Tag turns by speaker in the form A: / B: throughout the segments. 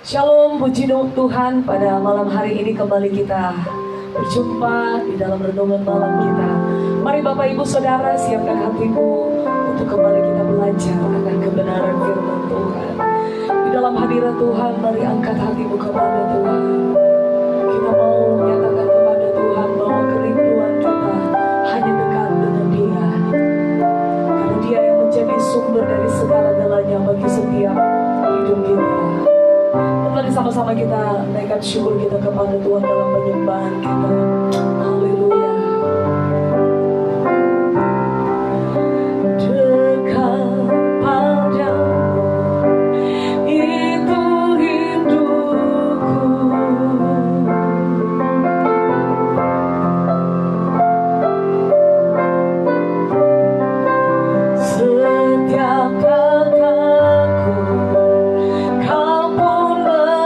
A: Shalom, puji Tuhan, pada malam hari ini kembali kita berjumpa di dalam renungan malam kita. Mari Bapak Ibu Saudara siapkan hatimu untuk kembali kita belajar akan kebenaran firman Tuhan. Di dalam hadirat Tuhan, mari angkat hatimu kepada Tuhan. Kita mau menyatakan kepada Tuhan bahwa kerinduan kita hanya dekat dengan Dia. Karena Dia yang menjadi sumber dari segala-galanya bagi setiap hidup kita. Mari sama-sama kita naikkan syukur kita kepada Tuhan dalam penyembahan kita. Haleluya. Dekat padamu itu rinduku. Setiap kataku kau pun menunggu.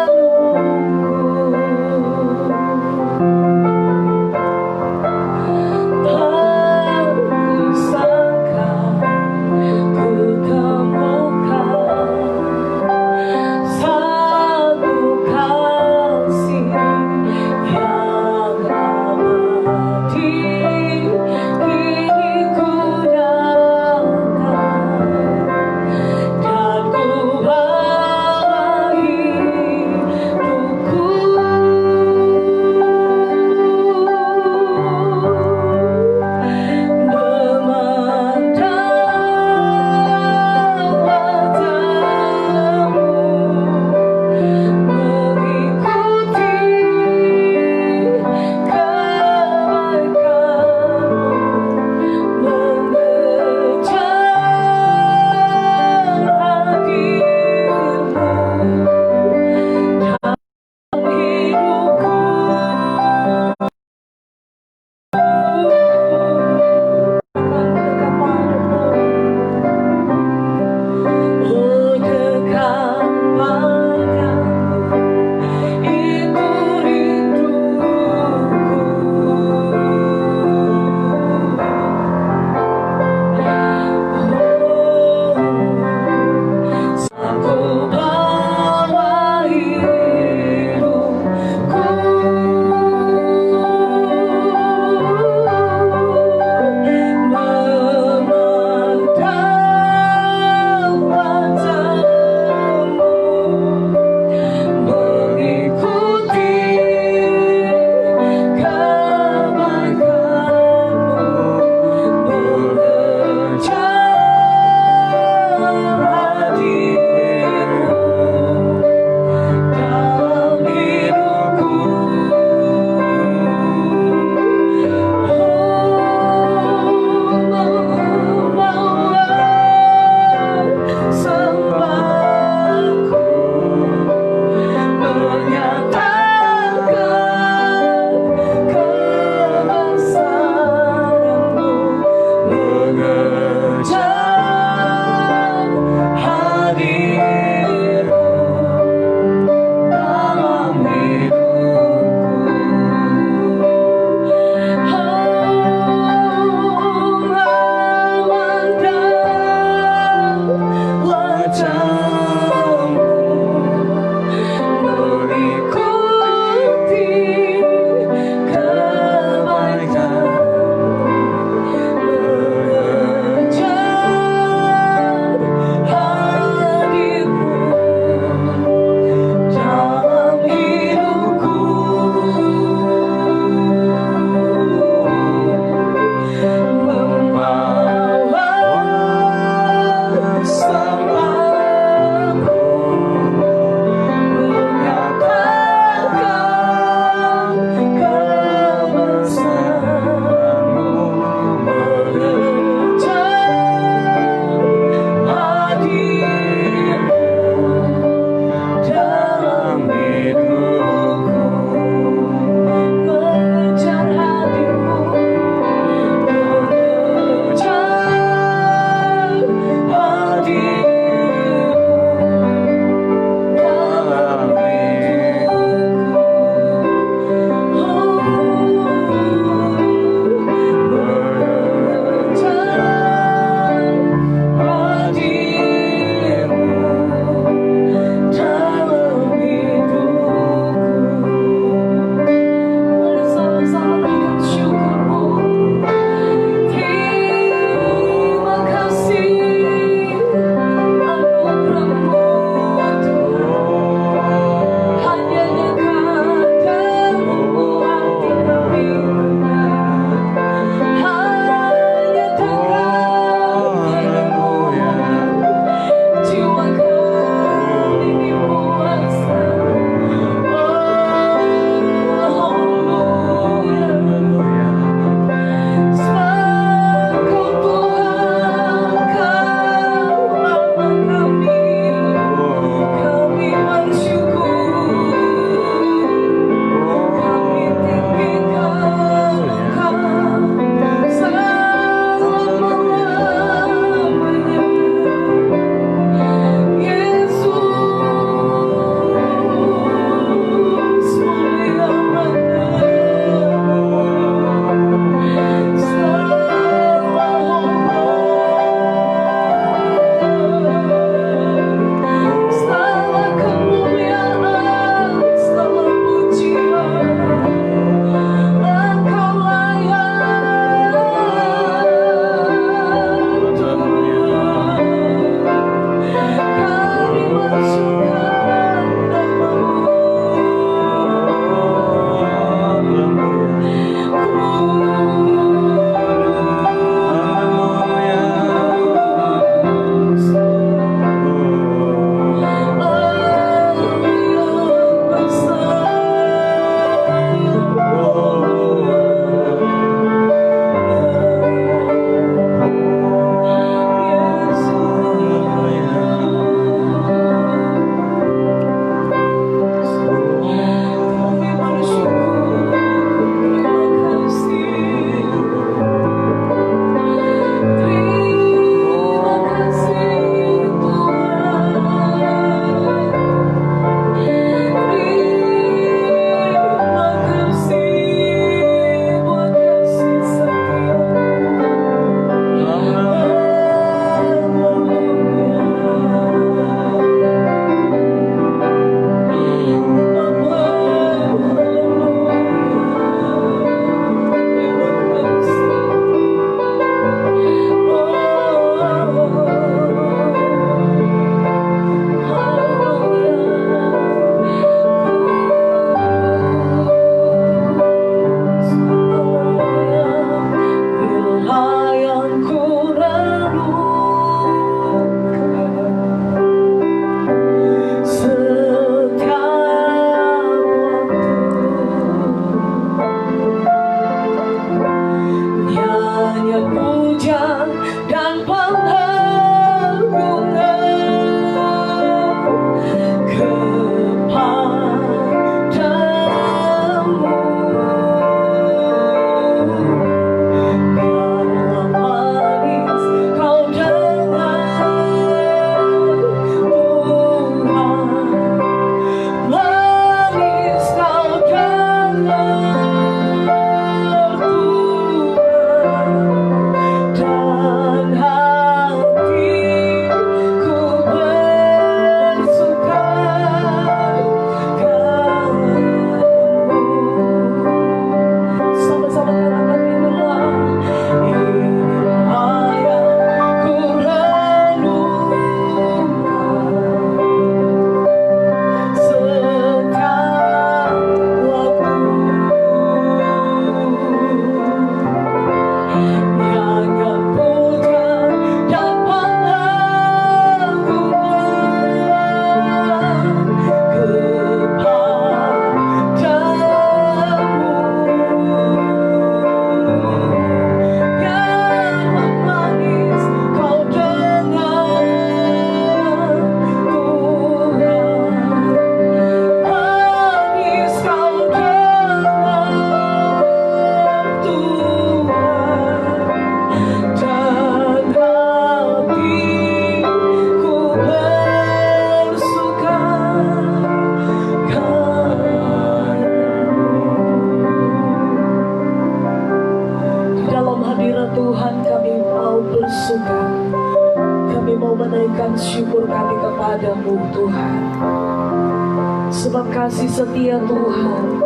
A: kasih setia Tuhan,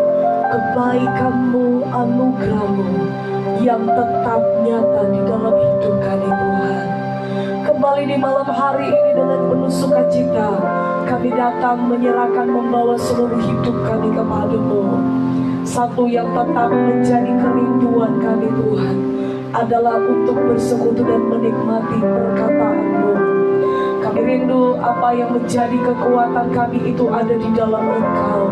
A: kebaikan-Mu, anugerah-Mu yang tetap nyata di dalam hidup kami Tuhan. Kembali di malam hari ini dengan penuh sukacita, kami datang menyerahkan, membawa seluruh hidup kami kepada-Mu. Satu yang tetap menjadi kerinduan kami Tuhan adalah untuk bersekutu dan menikmati perkataan-Mu. Kami rindu apa yang menjadi kekuatan kami itu ada di dalam Engkau.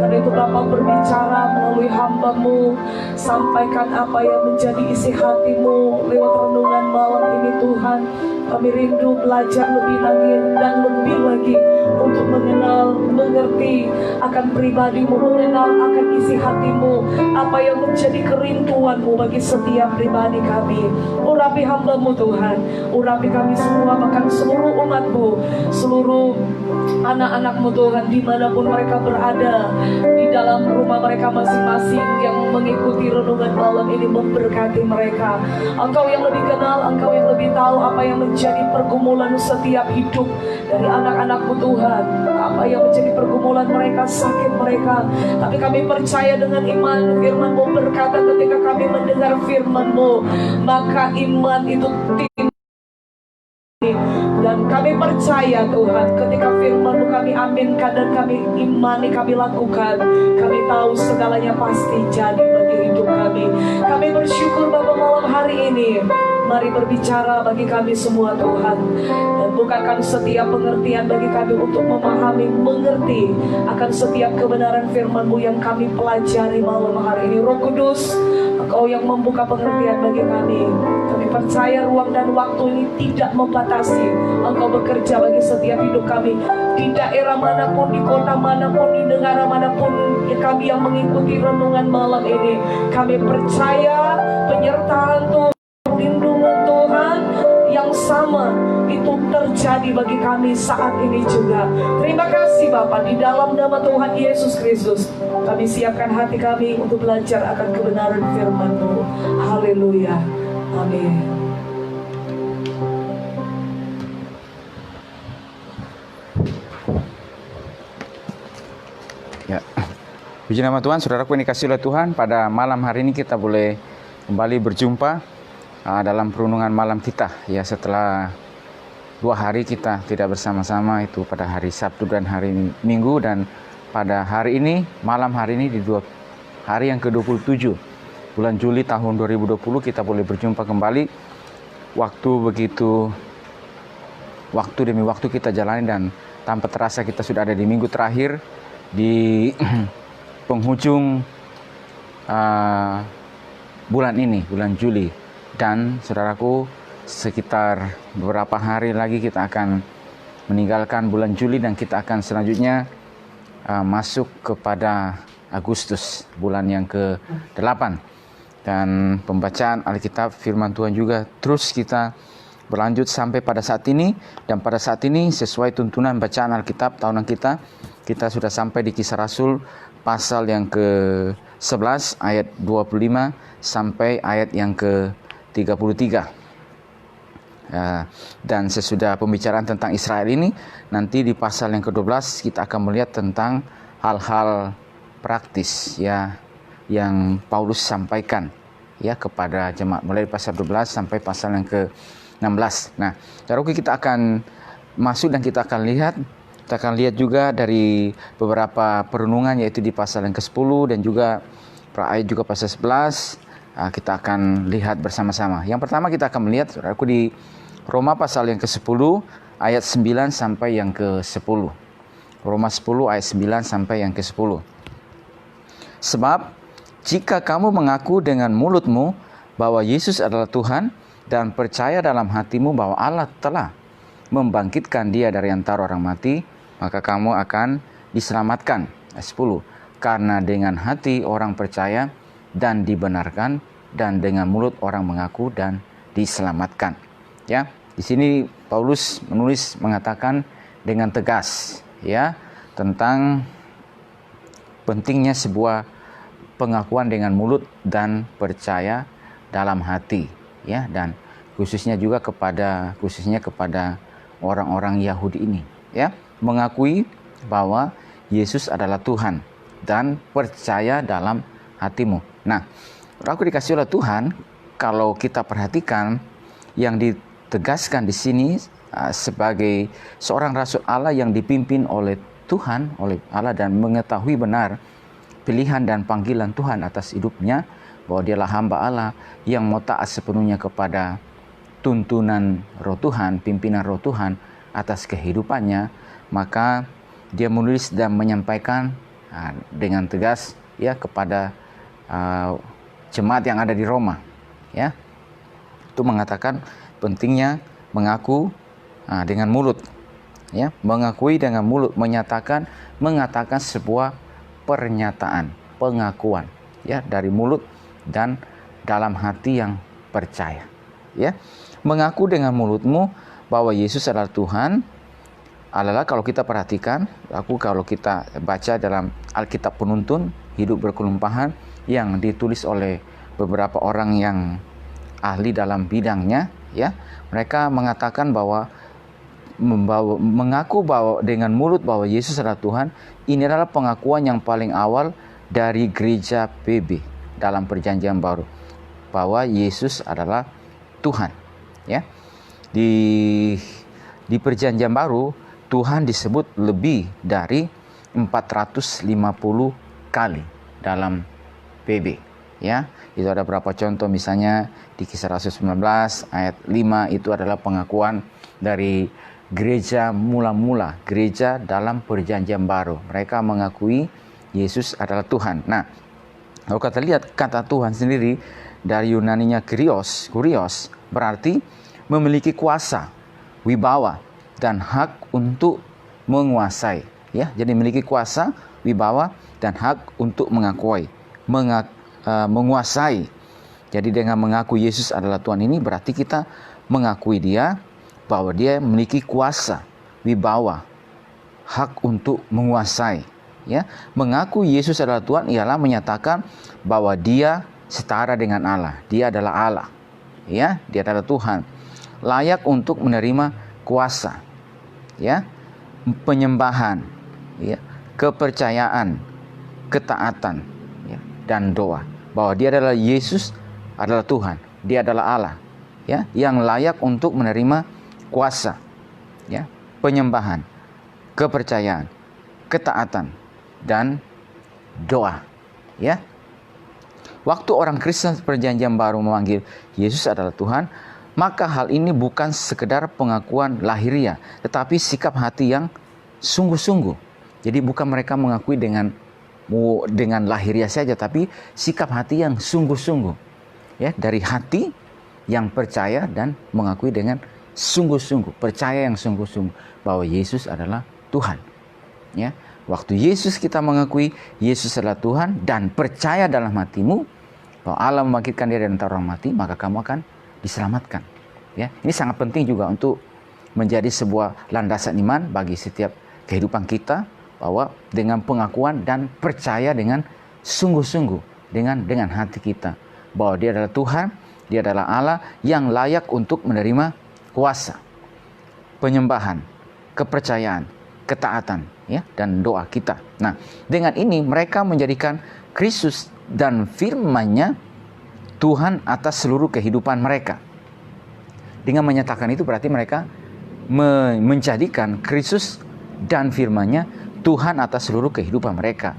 A: Karena itu Bapa berbicara melalui hamba-Mu, sampaikan apa yang menjadi isi hati-Mu lewat renungan malam ini Tuhan. Kami rindu belajar lebih lagi dan lebih lagi untuk mengenal, mengerti akan pribadi-Mu, mengenal akan isi hati-Mu, apa yang menjadi kerinduan-Mu bagi setiap pribadi kami. Urapi hamba-Mu Tuhan, urapi kami semua, bahkan seluruh umat-Mu, seluruh anak-anak-Mu Tuhan, dimanapun mereka berada, di dalam rumah mereka masing-masing yang mengikuti renungan malam ini, memberkati mereka. Engkau yang lebih kenal, Engkau yang lebih tahu apa yang menjadi pergumulan setiap hidup dari anak-anak-Mu Tuhan, apa yang menjadi pergumulan mereka, sakit mereka. Tapi kami percaya dengan iman, firman-Mu berkata ketika kami mendengar firman-Mu, maka iman itu timbul. Dan kami percaya Tuhan, ketika firman-Mu kami aminkan dan kami imani, kami lakukan, kami tahu segalanya pasti jadi bagi hidup kami. Kami bersyukur Bapa malam hari ini. Mari berbicara bagi kami semua Tuhan, dan bukakan setiap pengertian bagi kami untuk memahami, mengerti akan setiap kebenaran firman-Mu yang kami pelajari malam hari ini. Roh Kudus, Engkau yang membuka pengertian bagi kami. Kami percaya ruang dan waktu ini tidak membatasi. Engkau bekerja bagi setiap hidup kami, di daerah manapun, di kota manapun, di negara manapun kami yang mengikuti renungan malam ini. Kami percaya penyertaan Tuhan, perlindungan Tuhan yang sama itu terjadi bagi kami saat ini juga. Terima kasih Bapa, di dalam nama Tuhan Yesus Kristus kami siapkan hati kami untuk belajar akan kebenaran firman-Mu. Haleluya, amin.
B: Ya, puji nama Tuhan. Saudaraku yang dikasihi oleh Tuhan, pada malam hari ini kita boleh kembali berjumpa dalam perenungan malam kita. Ya, setelah 2 hari kita tidak bersama-sama, itu pada hari Sabtu dan hari Minggu, dan pada hari ini, malam hari ini di hari yang ke-27 bulan Juli tahun 2020 kita boleh berjumpa kembali. Waktu demi waktu kita jalani, dan tanpa terasa kita sudah ada di minggu terakhir, di penghujung bulan ini, bulan Juli. Dan saudaraku, sekitar beberapa hari lagi kita akan meninggalkan bulan Juli, dan kita akan selanjutnya masuk kepada Agustus, bulan yang ke-8. Dan pembacaan Alkitab firman Tuhan juga terus kita berlanjut sampai pada saat ini. Dan pada saat ini sesuai tuntunan bacaan Alkitab tahunan kita sudah sampai di Kisah Rasul pasal yang ke-11 ayat 25 sampai ayat yang ke-33. Dan sesudah pembicaraan tentang Israel ini, nanti di pasal yang ke-12 kita akan melihat tentang hal-hal praktis ya yang Paulus sampaikan ya kepada jemaat, mulai pasal 12 sampai pasal yang ke-16. Nah, saudaraku, kita akan masuk dan kita akan lihat juga dari beberapa perenungan, yaitu di pasal yang ke-10 dan juga ayat juga pasal 11. Kita akan lihat bersama-sama. Yang pertama kita akan melihat, saudaraku, di Roma pasal yang ke-10 ayat 9 sampai yang ke-10. Roma 10 ayat 9 sampai yang ke-10. Sebab jika kamu mengaku dengan mulutmu bahwa Yesus adalah Tuhan, dan percaya dalam hatimu bahwa Allah telah membangkitkan Dia dari antara orang mati, maka kamu akan diselamatkan. Ayat 10. Karena dengan hati orang percaya dan dibenarkan, dan dengan mulut orang mengaku dan diselamatkan. Ya, di sini Paulus mengatakan dengan tegas ya tentang pentingnya sebuah pengakuan dengan mulut dan percaya dalam hati ya, dan khususnya kepada orang-orang Yahudi ini ya, mengakui bahwa Yesus adalah Tuhan dan percaya dalam hatimu. Nah, aku dikasih oleh Tuhan, kalau kita perhatikan yang ditegaskan di sini sebagai seorang rasul Allah yang dipimpin oleh Tuhan, oleh Allah, dan mengetahui benar pilihan dan panggilan Tuhan atas hidupnya, bahwa dialah hamba Allah yang mau taat sepenuhnya kepada tuntunan Roh Tuhan, pimpinan Roh Tuhan atas kehidupannya, maka dia menulis dan menyampaikan dengan tegas ya kepada jemaat yang ada di Roma, ya. Itu mengatakan pentingnya mengaku dengan mulut, ya, mengakui dengan mulut, mengatakan sebuah pernyataan, pengakuan, ya, dari mulut dan dalam hati yang percaya, ya. Mengaku dengan mulutmu bahwa Yesus adalah Tuhan adalah, kalau kita perhatikan, kalau kita baca dalam Alkitab Penuntun Hidup Berkelimpahan yang ditulis oleh beberapa orang yang ahli dalam bidangnya, ya, mereka mengatakan bahwa mengaku bahwa dengan mulut bahwa Yesus adalah Tuhan, ini adalah pengakuan yang paling awal dari gereja PB dalam Perjanjian Baru, bahwa Yesus adalah Tuhan, ya. Di Perjanjian Baru Tuhan disebut lebih dari 450 kali dalam PB, ya. Itu ada beberapa contoh, misalnya di Kisah Rasul 19 ayat 5 itu adalah pengakuan dari gereja mula-mula, gereja dalam Perjanjian Baru. Mereka mengakui Yesus adalah Tuhan. Nah, kalau kita lihat kata Tuhan sendiri dari Yunaninya kurios, berarti memiliki kuasa, wibawa, dan hak untuk menguasai, ya. Jadi memiliki kuasa, wibawa, dan hak untuk menguasai. Jadi dengan mengaku Yesus adalah Tuhan ini berarti kita mengakui dia bahwa dia memiliki kuasa, wibawa, hak untuk menguasai, ya. Mengaku Yesus adalah Tuhan ialah menyatakan bahwa dia setara dengan Allah. Dia adalah Allah, ya. Dia adalah Tuhan, layak untuk menerima kuasa, ya, penyembahan, ya, kepercayaan, ketaatan, ya, dan doa. Bahwa dia adalah Yesus adalah Tuhan, dia adalah Allah, ya, yang layak untuk menerima kuasa, ya, penyembahan, kepercayaan, ketaatan, dan doa, ya. Waktu orang Kristen Perjanjian Baru memanggil Yesus adalah Tuhan, maka hal ini bukan sekedar pengakuan lahiriah, tetapi sikap hati yang sungguh-sungguh. Jadi bukan mereka mengakui dengan lahiriah saja, tapi sikap hati yang sungguh-sungguh, ya, dari hati yang percaya dan mengakui dengan sungguh-sungguh, percaya yang sungguh-sungguh bahwa Yesus adalah Tuhan, ya. Waktu Yesus kita mengakui Yesus adalah Tuhan dan percaya dalam hatimu bahwa Allah membangkitkan dia dari antara orang mati, maka kamu akan diselamatkan, ya. Ini sangat penting juga untuk menjadi sebuah landasan iman bagi setiap kehidupan kita, bahwa dengan pengakuan dan percaya dengan sungguh-sungguh, dengan hati kita bahwa dia adalah Tuhan, dia adalah Allah yang layak untuk menerima kuasa, penyembahan, kepercayaan, ketaatan, ya, dan doa kita. Nah, dengan ini mereka menjadikan Kristus dan firman-Nya Tuhan atas seluruh kehidupan mereka. Dengan menyatakan itu berarti mereka menjadikan Kristus dan firman-Nya Tuhan atas seluruh kehidupan mereka.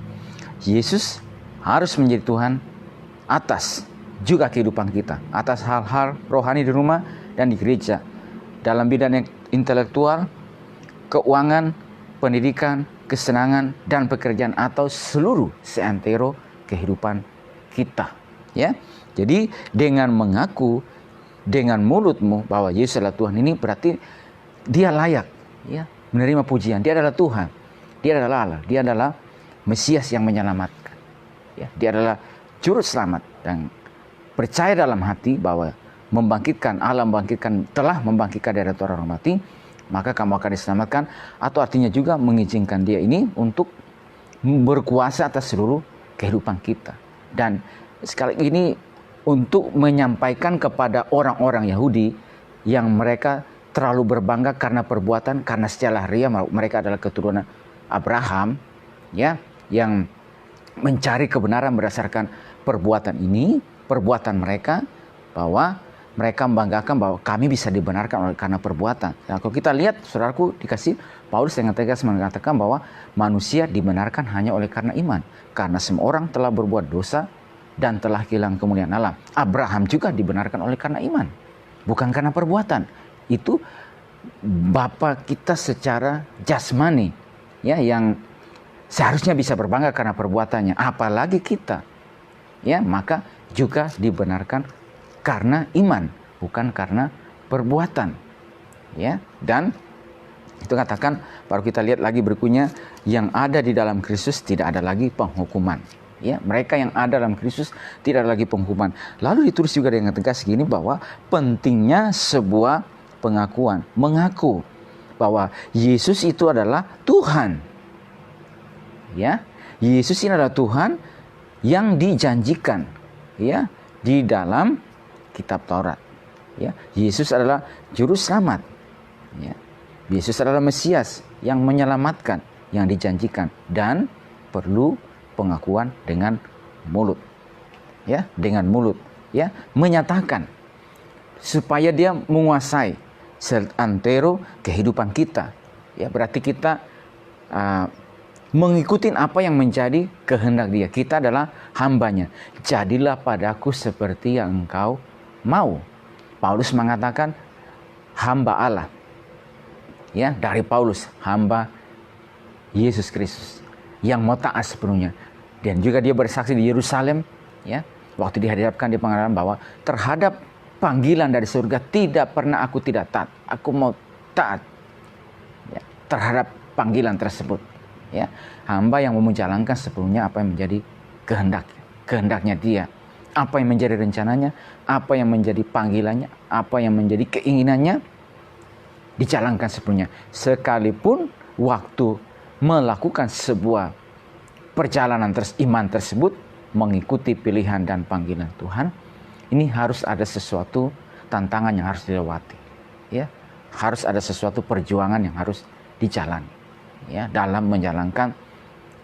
B: Yesus harus menjadi Tuhan atas juga kehidupan kita, atas hal-hal rohani di rumah dan di gereja, dalam bidang intelektual, keuangan, pendidikan, kesenangan, dan pekerjaan, atau seluruh seantero kehidupan kita, ya. Jadi dengan mengaku dengan mulutmu bahwa Yesus adalah Tuhan, ini berarti dia layak, ya, menerima pujian. Dia adalah Tuhan, dia adalah Allah, dia adalah Mesias yang menyelamatkan, ya. Dia adalah juru selamat, dan percaya dalam hati bahwa telah membangkitkan dari orang mati, maka kamu akan diselamatkan. Atau artinya juga mengizinkan dia ini untuk berkuasa atas seluruh kehidupan kita. Dan sekali ini untuk menyampaikan kepada orang-orang Yahudi yang mereka terlalu berbangga karena perbuatan, karena secara lahiriah mereka adalah keturunan Abraham, ya, yang mencari kebenaran berdasarkan perbuatan ini, perbuatan mereka, bahwa mereka membanggakan bahwa kami bisa dibenarkan oleh karena perbuatan. Nah, kalau kita lihat, saudaraku, dikasih Paulus dengan tegas mengatakan bahwa manusia dibenarkan hanya oleh karena iman, karena semua orang telah berbuat dosa dan telah kehilangan kemuliaan Allah. Abraham juga dibenarkan oleh karena iman, bukan karena perbuatan. Itu bapa kita secara jasmani, ya, yang seharusnya bisa berbangga karena perbuatannya, apalagi kita, ya, maka juga dibenarkan karena iman, bukan karena perbuatan, ya. Dan itu katakan, baru kita lihat lagi berikutnya, yang ada di dalam Kristus tidak ada lagi penghukuman, ya. Mereka yang ada dalam Kristus tidak ada lagi penghukuman. Lalu ditulis juga dengan tegas gini, bahwa pentingnya sebuah pengakuan, mengaku bahwa Yesus itu adalah Tuhan, ya. Yesus ini adalah Tuhan yang dijanjikan, ya, di dalam kitab Taurat, ya. Yesus adalah juru selamat, ya. Yesus adalah Mesias yang menyelamatkan, yang dijanjikan, dan perlu pengakuan dengan mulut, ya, dengan mulut, ya, menyatakan supaya dia menguasai seantero kehidupan kita, ya. Berarti kita mengikuti apa yang menjadi kehendak dia. Kita adalah hambanya. Jadilah padaku seperti yang engkau mau. Paulus mengatakan hamba Allah, ya, dari Paulus, hamba Yesus Kristus yang mau taat sepenuhnya. Dan juga dia bersaksi di Yerusalem, ya, waktu dihadapkan di pengadilan, bahwa terhadap panggilan dari surga tidak pernah aku tidak taat. Aku mau taat, ya, terhadap panggilan tersebut, ya. Hamba yang mau menjalankan sepenuhnya apa yang menjadi kehendaknya dia. Apa yang menjadi rencananya, apa yang menjadi panggilannya, apa yang menjadi keinginannya, dijalankan sepenuhnya. Sekalipun waktu melakukan sebuah perjalanan iman tersebut, mengikuti pilihan dan panggilan Tuhan, ini harus ada sesuatu tantangan yang harus dilewati, ya. Harus ada sesuatu perjuangan yang harus dijalani, ya, dalam menjalankan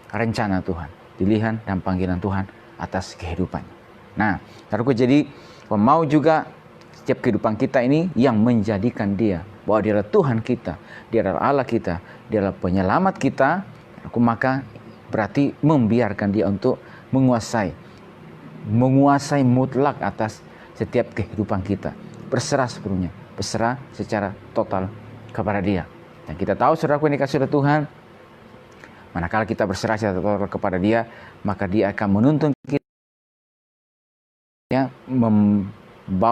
B: rencana Tuhan, pilihan dan panggilan Tuhan atas kehidupannya. Nah, saudaraku, jadi mau juga setiap kehidupan kita ini yang menjadikan dia, bahwa dia adalah Tuhan kita, dia adalah Allah kita, dia adalah penyelamat kita, maka berarti membiarkan dia untuk menguasai mutlak atas setiap kehidupan kita. Berserah sepenuhnya, berserah secara total kepada dia. Dan kita tahu, saudaraku yang dikasihi oleh Tuhan, manakala kita berserah secara total kepada dia, maka dia akan menuntun kita,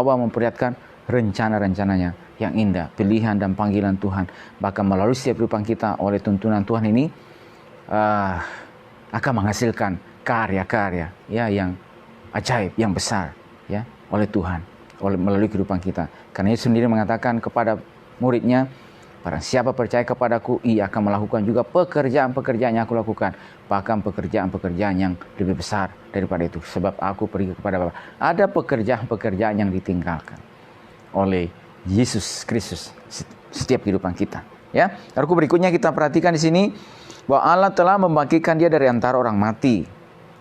B: memperlihatkan rencana-rencananya yang indah, pilihan dan panggilan Tuhan. Bahkan melalui setiap kehidupan kita oleh tuntunan Tuhan ini akan menghasilkan karya-karya, ya, yang ajaib, yang besar, ya, oleh Tuhan, melalui kehidupan kita. Karena Yesus sendiri mengatakan kepada muridnya, barang siapa percaya kepadaku, ia akan melakukan juga pekerjaan-pekerjaan yang aku lakukan, bahkan pekerjaan-pekerjaan yang lebih besar daripada itu, sebab aku pergi kepada Bapa. Ada pekerjaan-pekerjaan yang ditinggalkan oleh Yesus Kristus setiap kehidupan kita, ya. Lalu berikutnya kita perhatikan di sini bahwa Allah telah membangkitkan dia dari antara orang mati,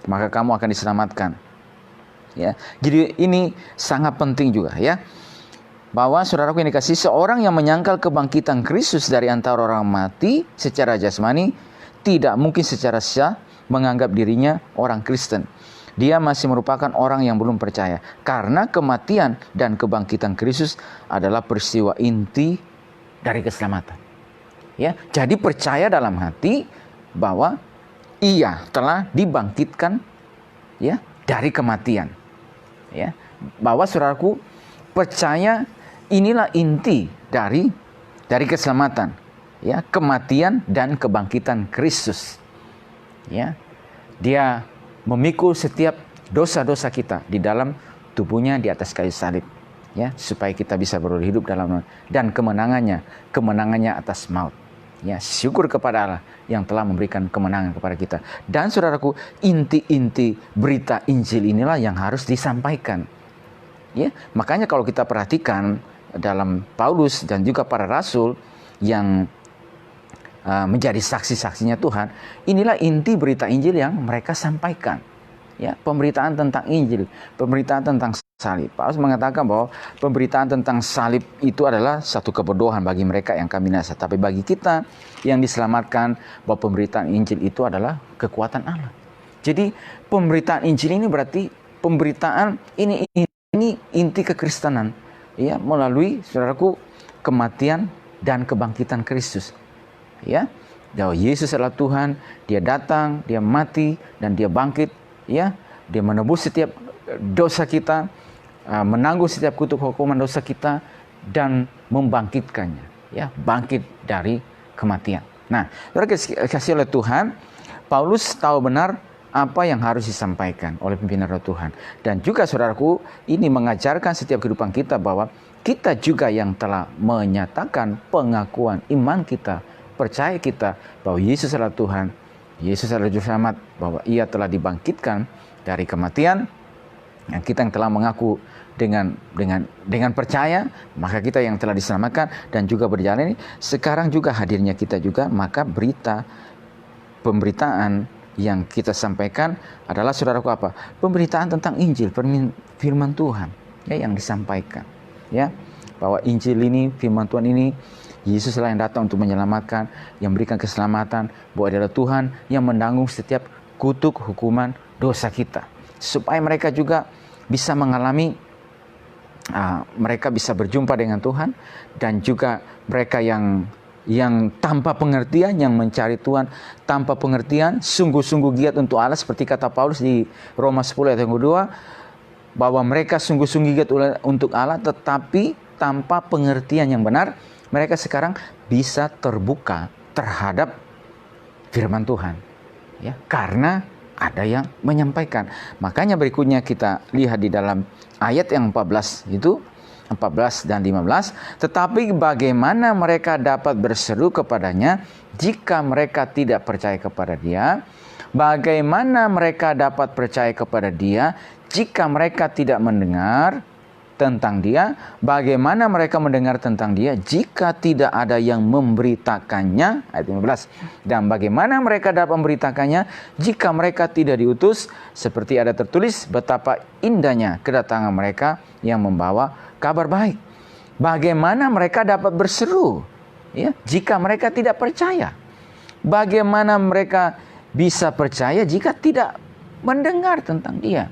B: maka kamu akan diselamatkan, ya. Jadi ini sangat penting juga, ya, bahwa saudaraku yang dikasihi, seorang yang menyangkal kebangkitan Kristus dari antara orang mati secara jasmani tidak mungkin secara sah menganggap dirinya orang Kristen. Dia masih merupakan orang yang belum percaya, karena kematian dan kebangkitan Kristus adalah peristiwa inti dari keselamatan, ya. Jadi percaya dalam hati bahwa ia telah dibangkitkan, ya, dari kematian, ya. Bahwa saudaraku percaya inilah inti dari keselamatan, ya, kematian dan kebangkitan Kristus, ya. Dia memikul setiap dosa-dosa kita di dalam tubuhnya di atas kayu salib, ya, supaya kita bisa beroleh hidup dalam, dan kemenangannya atas maut, ya. Syukur kepada Allah yang telah memberikan kemenangan kepada kita. Dan saudaraku, inti-inti berita Injil inilah yang harus disampaikan, ya. Makanya kalau kita perhatikan dalam Paulus dan juga para rasul yang menjadi saksi-saksinya Tuhan. Inilah inti berita Injil yang mereka sampaikan. Ya, pemberitaan tentang Injil, pemberitaan tentang salib. Paulus mengatakan bahwa pemberitaan tentang salib itu adalah satu kebodohan bagi mereka yang kami binasa. Tapi bagi kita yang diselamatkan, bahwa pemberitaan Injil itu adalah kekuatan Allah. Jadi pemberitaan Injil ini berarti pemberitaan ini inti kekristenan, ya, melalui, saudaraku, kematian dan kebangkitan Kristus. Ya, bahwa Yesus adalah Tuhan, Dia datang, Dia mati, dan Dia bangkit. Ya, Dia menebus setiap dosa kita, menanggung setiap kutuk hukuman dosa kita, dan membangkitkannya. Ya, bangkit dari kematian. Nah, saudara kasih oleh Tuhan, Paulus tahu benar apa yang harus disampaikan oleh pimpinan roh Tuhan. Dan juga saudaraku, ini mengajarkan setiap kehidupan kita bahwa kita juga yang telah menyatakan pengakuan iman kita, percaya kita bahwa Yesus adalah Tuhan, Yesus adalah Juru Selamat, bahwa Ia telah dibangkitkan dari kematian. Yang kita yang telah mengaku dengan percaya, maka kita yang telah diselamatkan dan juga berjalan ini. Sekarang juga hadirnya kita juga, maka pemberitaan yang kita sampaikan adalah, saudaraku, apa? Pemberitaan tentang Injil, firman Tuhan, ya, yang disampaikan, ya, bahwa Injil ini, firman Tuhan ini, Yesus lah yang datang untuk menyelamatkan, yang memberikan keselamatan, bahwa adalah Tuhan yang menanggung setiap kutuk hukuman dosa kita. Supaya mereka juga bisa mengalami, mereka bisa berjumpa dengan Tuhan, dan juga mereka yang tanpa pengertian, yang mencari Tuhan tanpa pengertian, sungguh-sungguh giat untuk Allah, seperti kata Paulus di Roma 10 ayat yang kedua, bahwa mereka sungguh-sungguh giat untuk Allah, tetapi tanpa pengertian yang benar, mereka sekarang bisa terbuka terhadap firman Tuhan, ya, karena ada yang menyampaikan. Makanya berikutnya kita lihat di dalam ayat yang 14 itu, 14 dan 15, tetapi bagaimana mereka dapat berseru kepadanya jika mereka tidak percaya kepada Dia? Bagaimana mereka dapat percaya kepada Dia jika mereka tidak mendengar tentang Dia? Bagaimana mereka mendengar tentang Dia jika tidak ada yang memberitakannya? Ayat 15. Dan bagaimana mereka dapat memberitakannya jika mereka tidak diutus? Seperti ada tertulis, betapa indahnya kedatangan mereka yang membawa kabar baik. Bagaimana mereka dapat berseru, ya, jika mereka tidak percaya? Bagaimana mereka bisa percaya jika tidak mendengar tentang Dia?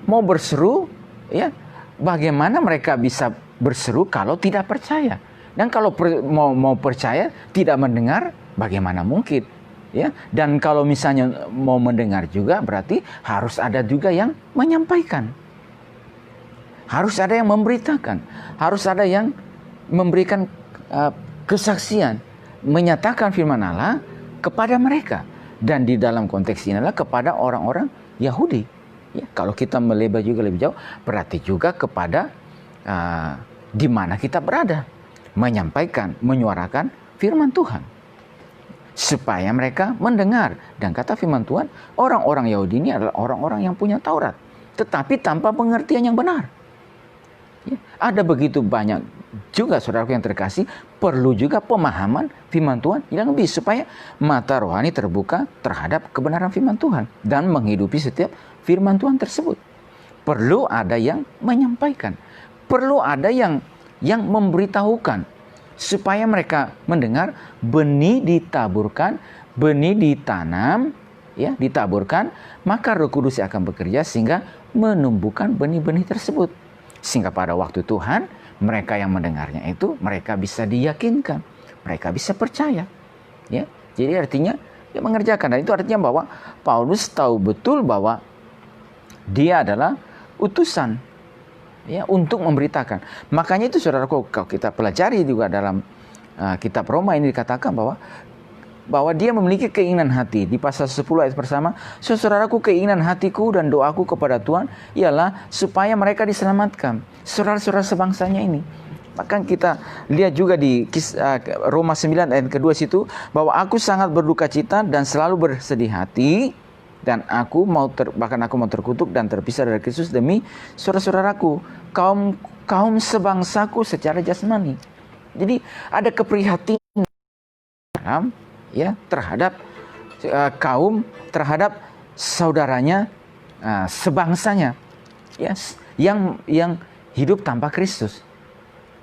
B: Mau berseru, ya, bagaimana mereka bisa berseru kalau tidak percaya? Dan kalau mau percaya tidak mendengar, bagaimana mungkin? Ya, dan kalau misalnya mau mendengar juga, berarti harus ada juga yang menyampaikan, harus ada yang memberitakan, harus ada yang memberikan kesaksian, menyatakan firman Allah kepada mereka. Dan di dalam konteks ini adalah kepada orang-orang Yahudi. Ya, kalau kita melebar juga lebih jauh, berarti juga kepada di mana kita berada, menyampaikan, menyuarakan firman Tuhan, supaya mereka mendengar. Dan kata firman Tuhan, orang-orang Yahudi ini adalah orang-orang yang punya Taurat, tetapi tanpa pengertian yang benar. Ya, ada begitu banyak juga, saudaraku yang terkasih, perlu juga pemahaman firman Tuhan yang lebih, supaya mata rohani terbuka terhadap kebenaran firman Tuhan dan menghidupi setiap firman Tuhan tersebut. Perlu ada yang menyampaikan, perlu ada yang memberitahukan, supaya mereka mendengar. Benih ditaburkan, benih ditanam, ya, ditaburkan, maka Roh Kudus akan bekerja sehingga menumbuhkan benih-benih tersebut, sehingga pada waktu Tuhan, mereka yang mendengarnya itu, mereka bisa diyakinkan, mereka bisa percaya, ya. Jadi artinya dia mengerjakan, dan itu artinya bahwa Paulus tahu betul bahwa dia adalah utusan, ya, untuk memberitakan. Makanya itu, saudaraku, kalau kita pelajari juga dalam kitab Roma ini dikatakan bahwa dia memiliki keinginan hati. Di pasal 10 ayat pertama, saudaraku, keinginan hatiku dan doaku kepada Tuhan ialah supaya mereka diselamatkan, saudara-saudara sebangsanya ini. Bahkan kita lihat juga di Roma 9 ayat kedua situ, bahwa aku sangat berduka cita dan selalu bersedih hati, dan bahkan aku mau terkutuk dan terpisah dari Kristus demi saudara-saudaraku, kaum sebangsaku secara jasmani. Jadi ada keprihatinan Abraham ya terhadap kaum, terhadap saudaranya, sebangsanya ya, yang hidup tanpa Kristus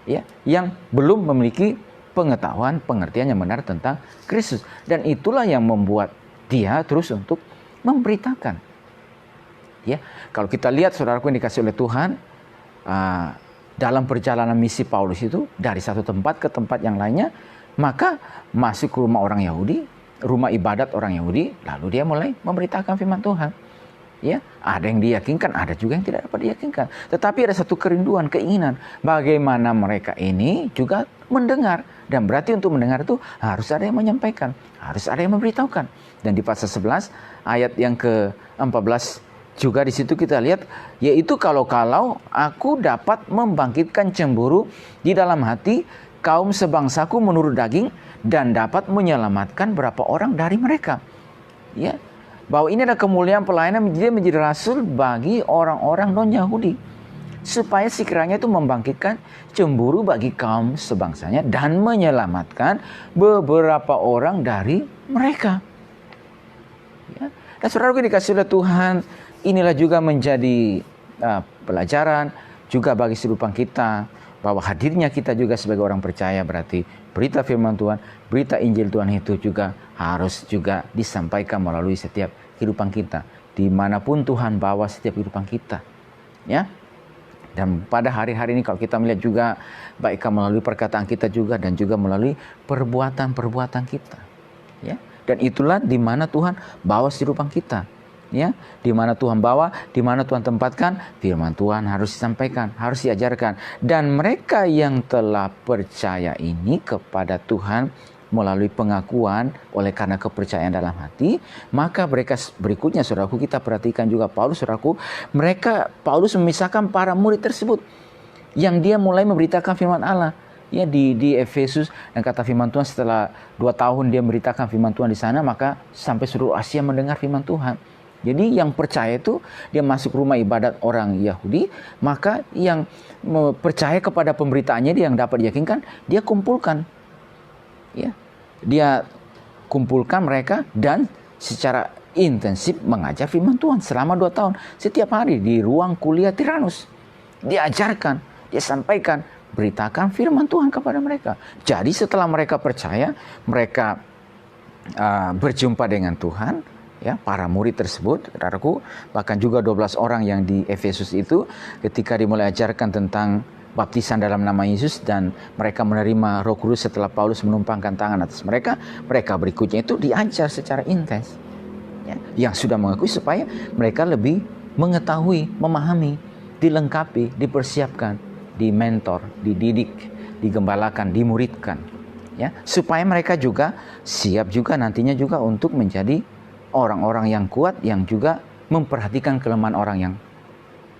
B: ya, yang belum memiliki pengetahuan, pengertian yang benar tentang Kristus. Dan itulah yang membuat dia terus untuk memberitakan ya. Kalau kita lihat saudaraku yang dikasih oleh Tuhan, dalam perjalanan misi Paulus itu dari satu tempat ke tempat yang lainnya, maka masuk ke rumah orang Yahudi, rumah ibadat orang Yahudi, lalu dia mulai memberitakan firman Tuhan. Ya, ada yang diyakinkan, ada juga yang tidak dapat diyakinkan. Tetapi ada satu kerinduan, keinginan bagaimana mereka ini juga mendengar. Dan berarti untuk mendengar itu harus ada yang menyampaikan, harus ada yang memberitahukan. Dan di pasal 11 ayat yang ke-14 juga di situ kita lihat, yaitu kalau aku dapat membangkitkan cemburu di dalam hati kaum sebangsaku menurut daging dan dapat menyelamatkan berapa orang dari mereka. Ya, bahwa ini ada kemuliaan pelayanan dia menjadi rasul bagi orang-orang non-Yahudi, supaya sekiranya itu membangkitkan cemburu bagi kaum sebangsanya dan menyelamatkan beberapa orang dari mereka. Ya. Dan saudara dikasih oleh Tuhan, inilah juga menjadi pelajaran juga bagi kehidupan kita, bahwa hadirnya kita juga sebagai orang percaya berarti berita firman Tuhan, berita Injil Tuhan itu juga harus juga disampaikan melalui setiap kehidupan kita, dimanapun Tuhan bawa setiap kehidupan kita, ya. Dan pada hari-hari ini kalau kita melihat juga, baik melalui perkataan kita juga dan juga melalui perbuatan-perbuatan kita, ya. Dan itulah di mana Tuhan bawa kehidupan kita. Ya, di mana Tuhan bawa, di mana Tuhan tempatkan, firman Tuhan harus disampaikan, harus diajarkan. Dan mereka yang telah percaya ini kepada Tuhan melalui pengakuan oleh karena kepercayaan dalam hati, maka mereka berikutnya, saudaraku, kita perhatikan juga Paulus, saudaraku, Paulus memisahkan para murid tersebut yang dia mulai memberitakan firman Allah. Ya, di Efesus, dan kata firman Tuhan setelah 2 tahun dia memberitakan firman Tuhan di sana, maka sampai seluruh Asia mendengar firman Tuhan. Jadi yang percaya itu dia masuk rumah ibadat orang Yahudi, maka yang percaya kepada pemberitaannya dia yang dapat diyakinkan, dia kumpulkan. Ya. Dia kumpulkan mereka dan secara intensif mengajar firman Tuhan selama 2 tahun. Setiap hari di ruang kuliah Tiranus. Diajarkan, dia sampaikan, beritakan firman Tuhan kepada mereka. Jadi setelah mereka percaya, mereka berjumpa dengan Tuhan. Ya, para murid tersebut, saudaraku, bahkan juga 12 orang yang di Efesus itu, ketika dimulai ajarkan tentang baptisan dalam nama Yesus dan mereka menerima Roh Kudus setelah Paulus menumpangkan tangan atas mereka, mereka berikutnya itu diajar secara intens. Ya, yang sudah mengakui supaya mereka lebih mengetahui, memahami, dilengkapi, dipersiapkan, dimentor, dididik, digembalakan, dimuridkan. Ya, supaya mereka juga siap juga nantinya juga untuk menjadi orang-orang yang kuat, yang juga memperhatikan kelemahan orang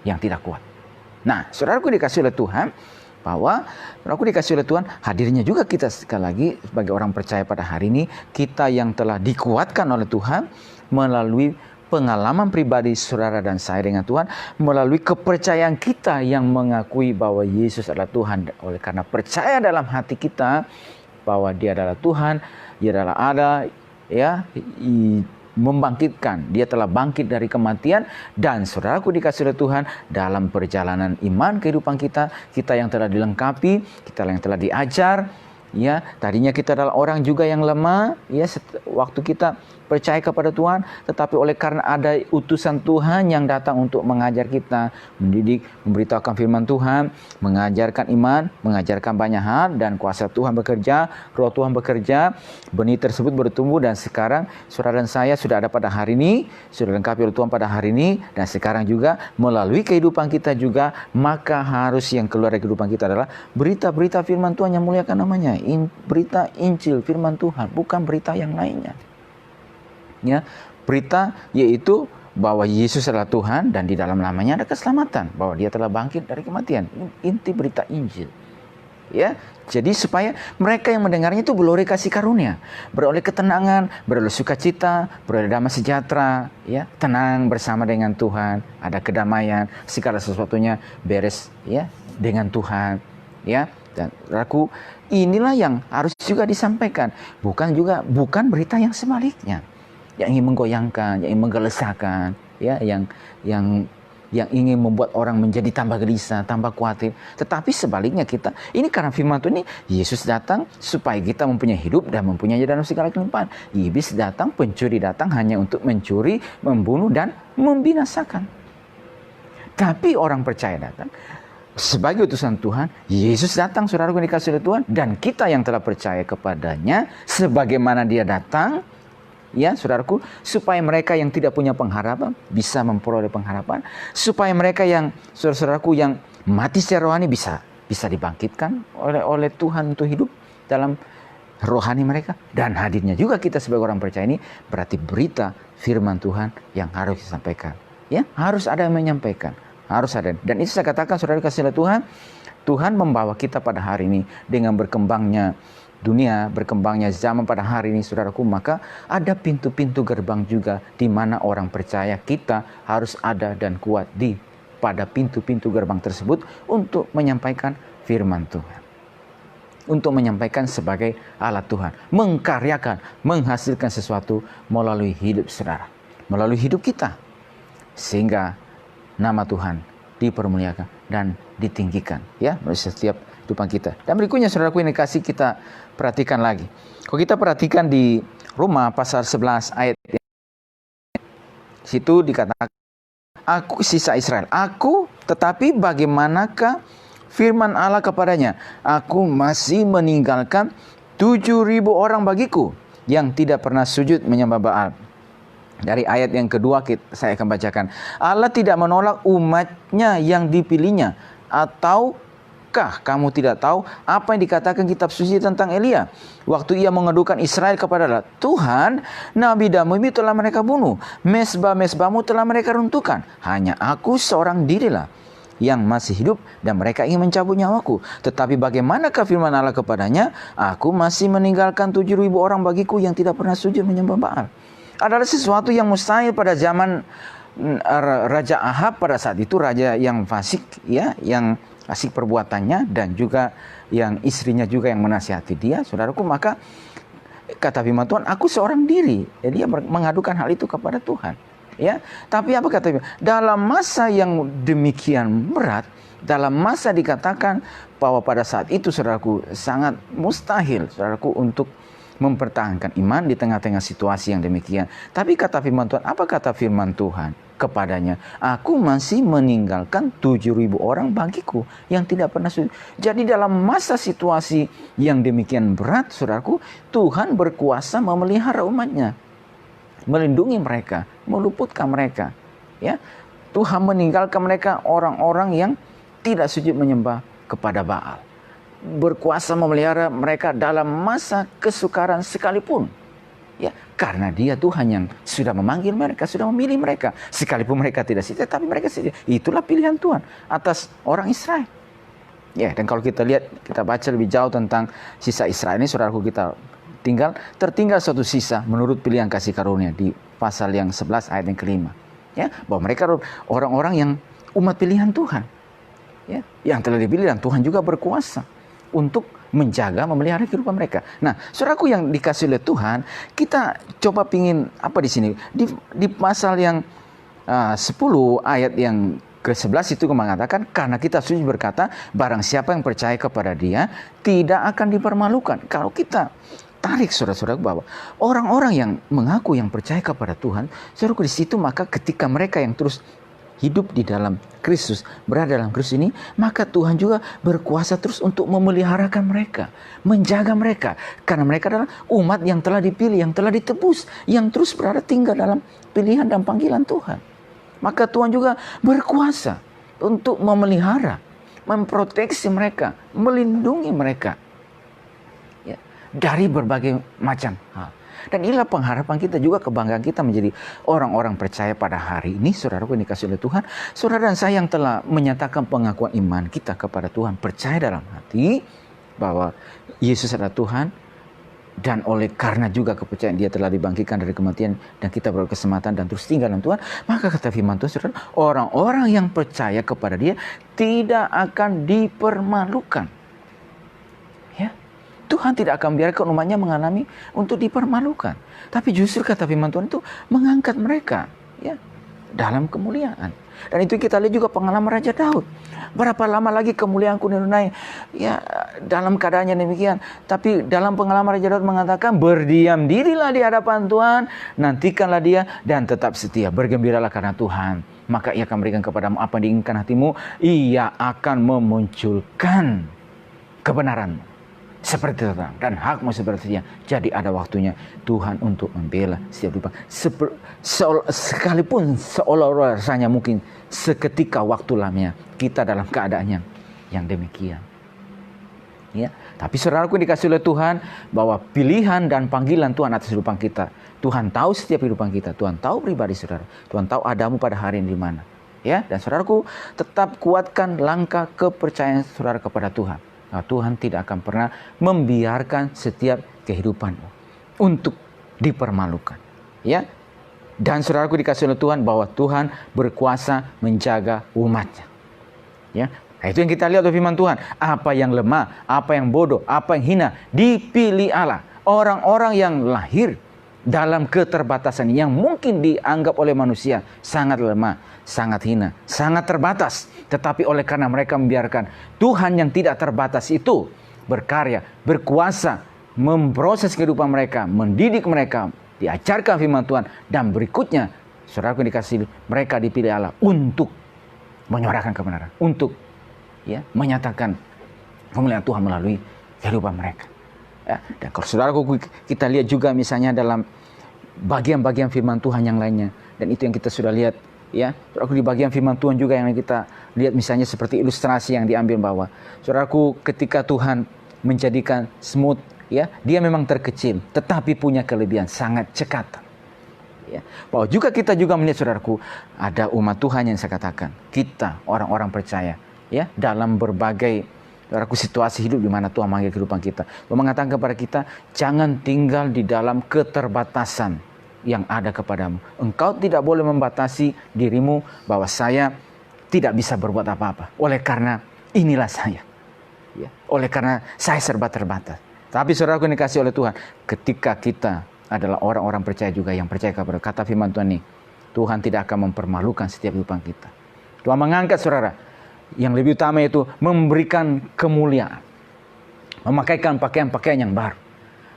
B: yang tidak kuat. Nah, saudaraku dikasih oleh Tuhan, bahwa saudaraku dikasih oleh Tuhan, hadirnya juga kita sekali lagi sebagai orang percaya pada hari ini, kita yang telah dikuatkan oleh Tuhan melalui pengalaman pribadi saudara dan saya dengan Tuhan, melalui kepercayaan kita yang mengakui bahwa Yesus adalah Tuhan, oleh karena percaya dalam hati kita bahwa Dia adalah Tuhan, Dia adalah ada, ya, membangkitkan, dia telah bangkit dari kematian. Dan saudaraku dikasih oleh Tuhan, dalam perjalanan iman kehidupan kita yang telah dilengkapi, kita yang telah diajar, ya, tadinya kita adalah orang juga yang lemah, ya, waktu kita percaya kepada Tuhan, tetapi oleh karena ada utusan Tuhan yang datang untuk mengajar kita, mendidik, memberitahukan firman Tuhan, mengajarkan iman, mengajarkan banyak hal, dan kuasa Tuhan bekerja, Roh Tuhan bekerja, benih tersebut bertumbuh, dan sekarang saudara dan saya sudah ada pada hari ini, sudah lengkapi oleh Tuhan pada hari ini, dan sekarang juga melalui kehidupan kita juga, maka harus yang keluar dari kehidupan kita adalah berita-berita firman Tuhan yang muliakan namanya, berita Injil firman Tuhan, bukan berita yang lainnya. Ya, berita yaitu bahwa Yesus adalah Tuhan dan di dalam namanya ada keselamatan, bahwa dia telah bangkit dari kematian. Inti berita Injil. Ya, jadi supaya mereka yang mendengarnya itu beroleh kasih karunia, beroleh ketenangan, beroleh sukacita, beroleh damai sejahtera, ya, tenang bersama dengan Tuhan, ada kedamaian, segala sesuatunya beres, ya, dengan Tuhan, ya. Dan aku inilah yang harus juga disampaikan. Bukan berita yang sebaliknya, yang ingin menggoyangkan, yang ingin menggelesakan, ya, yang ingin membuat orang menjadi tambah gelisah, tambah khawatir. Tetapi sebaliknya ini karena firman Tuhan ini, Yesus datang supaya kita mempunyai hidup dan mempunyainya dalam segala kelimpahan. Iblis datang, pencuri datang hanya untuk mencuri, membunuh, dan membinasakan. Tapi orang percaya datang sebagai utusan Tuhan. Yesus datang, saudaraku yang dikasihi oleh Tuhan, dan kita yang telah percaya kepadanya, sebagaimana dia datang, ya saudaraku, supaya mereka yang tidak punya pengharapan bisa memperoleh pengharapan, supaya mereka yang saudaraku yang mati secara rohani bisa dibangkitkan oleh Tuhan untuk hidup dalam rohani mereka. Dan hadirnya juga kita sebagai orang percaya ini berarti berita firman Tuhan yang harus disampaikan, ya, harus ada yang menyampaikan, harus ada. Dan itu saya katakan, saudara kasih Tuhan, Tuhan membawa kita pada hari ini dengan berkembangnya dunia, berkembangnya zaman pada hari ini, saudaraku, maka ada pintu-pintu gerbang juga di mana orang percaya kita harus ada dan kuat pada pintu-pintu gerbang tersebut untuk menyampaikan firman Tuhan, untuk menyampaikan sebagai alat Tuhan, mengkaryakan, menghasilkan sesuatu melalui hidup saudara, melalui hidup kita, sehingga nama Tuhan dipermuliakan dan ditinggikan, ya, melalui setiap kehidupan kita. Dan berikutnya, saudaraku yang dikasih, kita perhatikan lagi. Kalau kita perhatikan di Roma pasal 11 ayat situ dikatakan, aku sisa Israel, tetapi bagaimanakah firman Allah kepadanya, aku masih meninggalkan 7.000 orang bagiku yang tidak pernah sujud menyembah Baal. Dari ayat yang kedua saya akan bacakan. Allah tidak menolak umatnya yang dipilihnya. Ataukah kamu tidak tahu apa yang dikatakan kitab suci tentang Elia? Waktu ia mengadukan Israel kepada Allah, Tuhan, nabi-nabimu telah mereka bunuh, mesbah-mesbahmu telah mereka runtuhkan. Hanya aku seorang dirilah yang masih hidup dan mereka ingin mencabut nyawaku. Tetapi bagaimanakah firman Allah kepadanya, aku masih meninggalkan 7.000 orang bagiku yang tidak pernah sujud menyembah Baal. Adalah sesuatu yang mustahil pada zaman Raja Ahab. Pada saat itu raja yang fasik, ya, yang fasik perbuatannya, dan juga yang istrinya juga yang menasihati dia, saudaraku. Maka kata firman Tuhan, aku seorang diri. Dia mengadukan hal itu kepada Tuhan, ya. Tapi apa kata firman? Dalam masa yang demikian berat, dalam masa dikatakan bahwa pada saat itu, saudaraku, sangat mustahil, saudaraku, untuk mempertahankan iman di tengah-tengah situasi yang demikian. Tapi kata firman Tuhan, apa kata firman Tuhan kepadanya? Aku masih meninggalkan 7.000 orang bagiku yang tidak pernah sujud. Jadi dalam masa situasi yang demikian berat, saudaraku, Tuhan berkuasa memelihara umatnya, melindungi mereka, meluputkan mereka, ya. Tuhan meninggalkan mereka orang-orang yang tidak sujud menyembah kepada Baal, berkuasa memelihara mereka dalam masa kesukaran sekalipun, ya, karena dia Tuhan yang sudah memanggil mereka, sudah memilih mereka, sekalipun mereka tidak setia, tapi mereka setia. Itulah pilihan Tuhan atas orang Israel, ya. Dan kalau kita lihat, kita baca lebih jauh tentang sisa Israel ini, saudaraku, kita tertinggal suatu sisa menurut pilihan kasih karunia di pasal yang 11 ayat yang kelima, ya, bahwa mereka orang-orang yang umat pilihan Tuhan, ya, yang telah dipilih, dan Tuhan juga berkuasa untuk menjaga, memelihara kehidupan mereka. Nah, saudaraku yang dikasih oleh Tuhan, kita coba pingin apa di sini? Di pasal yang 10 ayat yang ke-11 itu mengatakan, karena kita suci berkata, barang siapa yang percaya kepada dia tidak akan dipermalukan. Kalau kita tarik, saudara-saudara, bahwa orang-orang yang mengaku yang percaya kepada Tuhan, saudaraku, di situ, maka ketika mereka yang terus hidup di dalam Kristus, berada dalam Kristus ini, maka Tuhan juga berkuasa terus untuk memeliharakan mereka, menjaga mereka, karena mereka adalah umat yang telah dipilih, yang telah ditebus, yang terus berada tinggal dalam pilihan dan panggilan Tuhan. Maka Tuhan juga berkuasa untuk memelihara, memproteksi mereka, melindungi mereka, ya, dari berbagai macam hal. Dan inilah pengharapan kita juga, kebanggaan kita menjadi orang-orang percaya pada hari ini, saudaraku yang dikasihi oleh Tuhan. Saudara dan saya yang telah menyatakan pengakuan iman kita kepada Tuhan, percaya dalam hati bahwa Yesus adalah Tuhan, dan oleh karena juga kepercayaan dia telah dibangkitkan dari kematian, dan kita berkesempatan dan terus tinggal dalam Tuhan, maka kata firman Tuhan, saudara, orang-orang yang percaya kepada dia tidak akan dipermalukan. Ya, Tuhan tidak akan biarkan umatnya mengalami untuk dipermalukan. Tapi justru kata firman Tuhan itu mengangkat mereka, ya, dalam kemuliaan. Dan itu kita lihat juga pengalaman Raja Daud. Berapa lama lagi kemuliaanku dinunai? Ya, dalam keadaannya demikian. Tapi dalam pengalaman Raja Daud mengatakan, berdiam dirilah di hadapan Tuhan, nantikanlah dia, dan tetap setia. Bergembiralah karena Tuhan. Maka ia akan berikan kepadamu apa yang diinginkan hatimu. Ia akan memunculkan kebenaranmu seperti terang dan hakmu seperti dia. Jadi ada waktunya Tuhan untuk membela setiap hidup. Sekalipun seolah-olah rasanya mungkin seketika waktu lamanya kita dalam keadaan yang demikian. Ya, tapi saudaraku dikasih oleh Tuhan bahwa pilihan dan panggilan Tuhan atas kehidupan kita. Tuhan tahu setiap kehidupan kita. Tuhan tahu pribadi saudara. Tuhan tahu adamu pada hari ini di mana. Ya, dan saudaraku tetap kuatkan langkah kepercayaan saudara kepada Tuhan. Nah, Tuhan tidak akan pernah membiarkan setiap kehidupanmu untuk dipermalukan. Ya, dan saudaraku dikasih oleh Tuhan bahwa Tuhan berkuasa menjaga umatnya. Ya, nah, itu yang kita lihat dari firman Tuhan. Apa yang lemah, apa yang bodoh, apa yang hina, dipilih Allah. Orang-orang yang lahir dalam keterbatasan yang mungkin dianggap oleh manusia sangat lemah, sangat hina, sangat terbatas. Tetapi oleh karena mereka membiarkan Tuhan yang tidak terbatas itu berkarya, berkuasa, memproses kehidupan mereka, mendidik mereka, diajarkan firman Tuhan, dan berikutnya saudaraku dikasih mereka dipilih Allah untuk menyuarakan kebenaran, untuk ya menyatakan kemuliaan Tuhan melalui kehidupan mereka. Ya, dan kalau saudaraku kita lihat juga misalnya dalam bagian-bagian firman Tuhan yang lainnya, dan itu yang kita sudah lihat, ya, saudaraku di bagian firman Tuhan juga yang kita lihat misalnya seperti ilustrasi yang diambil bahwa saudaraku ketika Tuhan menjadikan semut, ya, dia memang terkecil tetapi punya kelebihan sangat cekatan. Ya, bahwa juga kita juga melihat saudaraku ada umat Tuhan yang saya katakan kita orang-orang percaya, ya, dalam berbagai saudaraku situasi hidup di mana Tuhan manggil kehidupan kita. Tuhan mengatakan kepada kita, jangan tinggal di dalam keterbatasan yang ada kepadamu. Engkau tidak boleh membatasi dirimu bahwa saya tidak bisa berbuat apa-apa. Oleh karena inilah saya. Ya, oleh karena saya serba terbatas. Tapi saudaraku yang dikasih oleh Tuhan, ketika kita adalah orang-orang percaya juga yang percaya kepada kata firman Tuhan ini, Tuhan tidak akan mempermalukan setiap kehidupan kita. Tuhan mengangkat saudara. Yang lebih utama itu memberikan kemuliaan. Memakaikan pakaian-pakaian yang baru.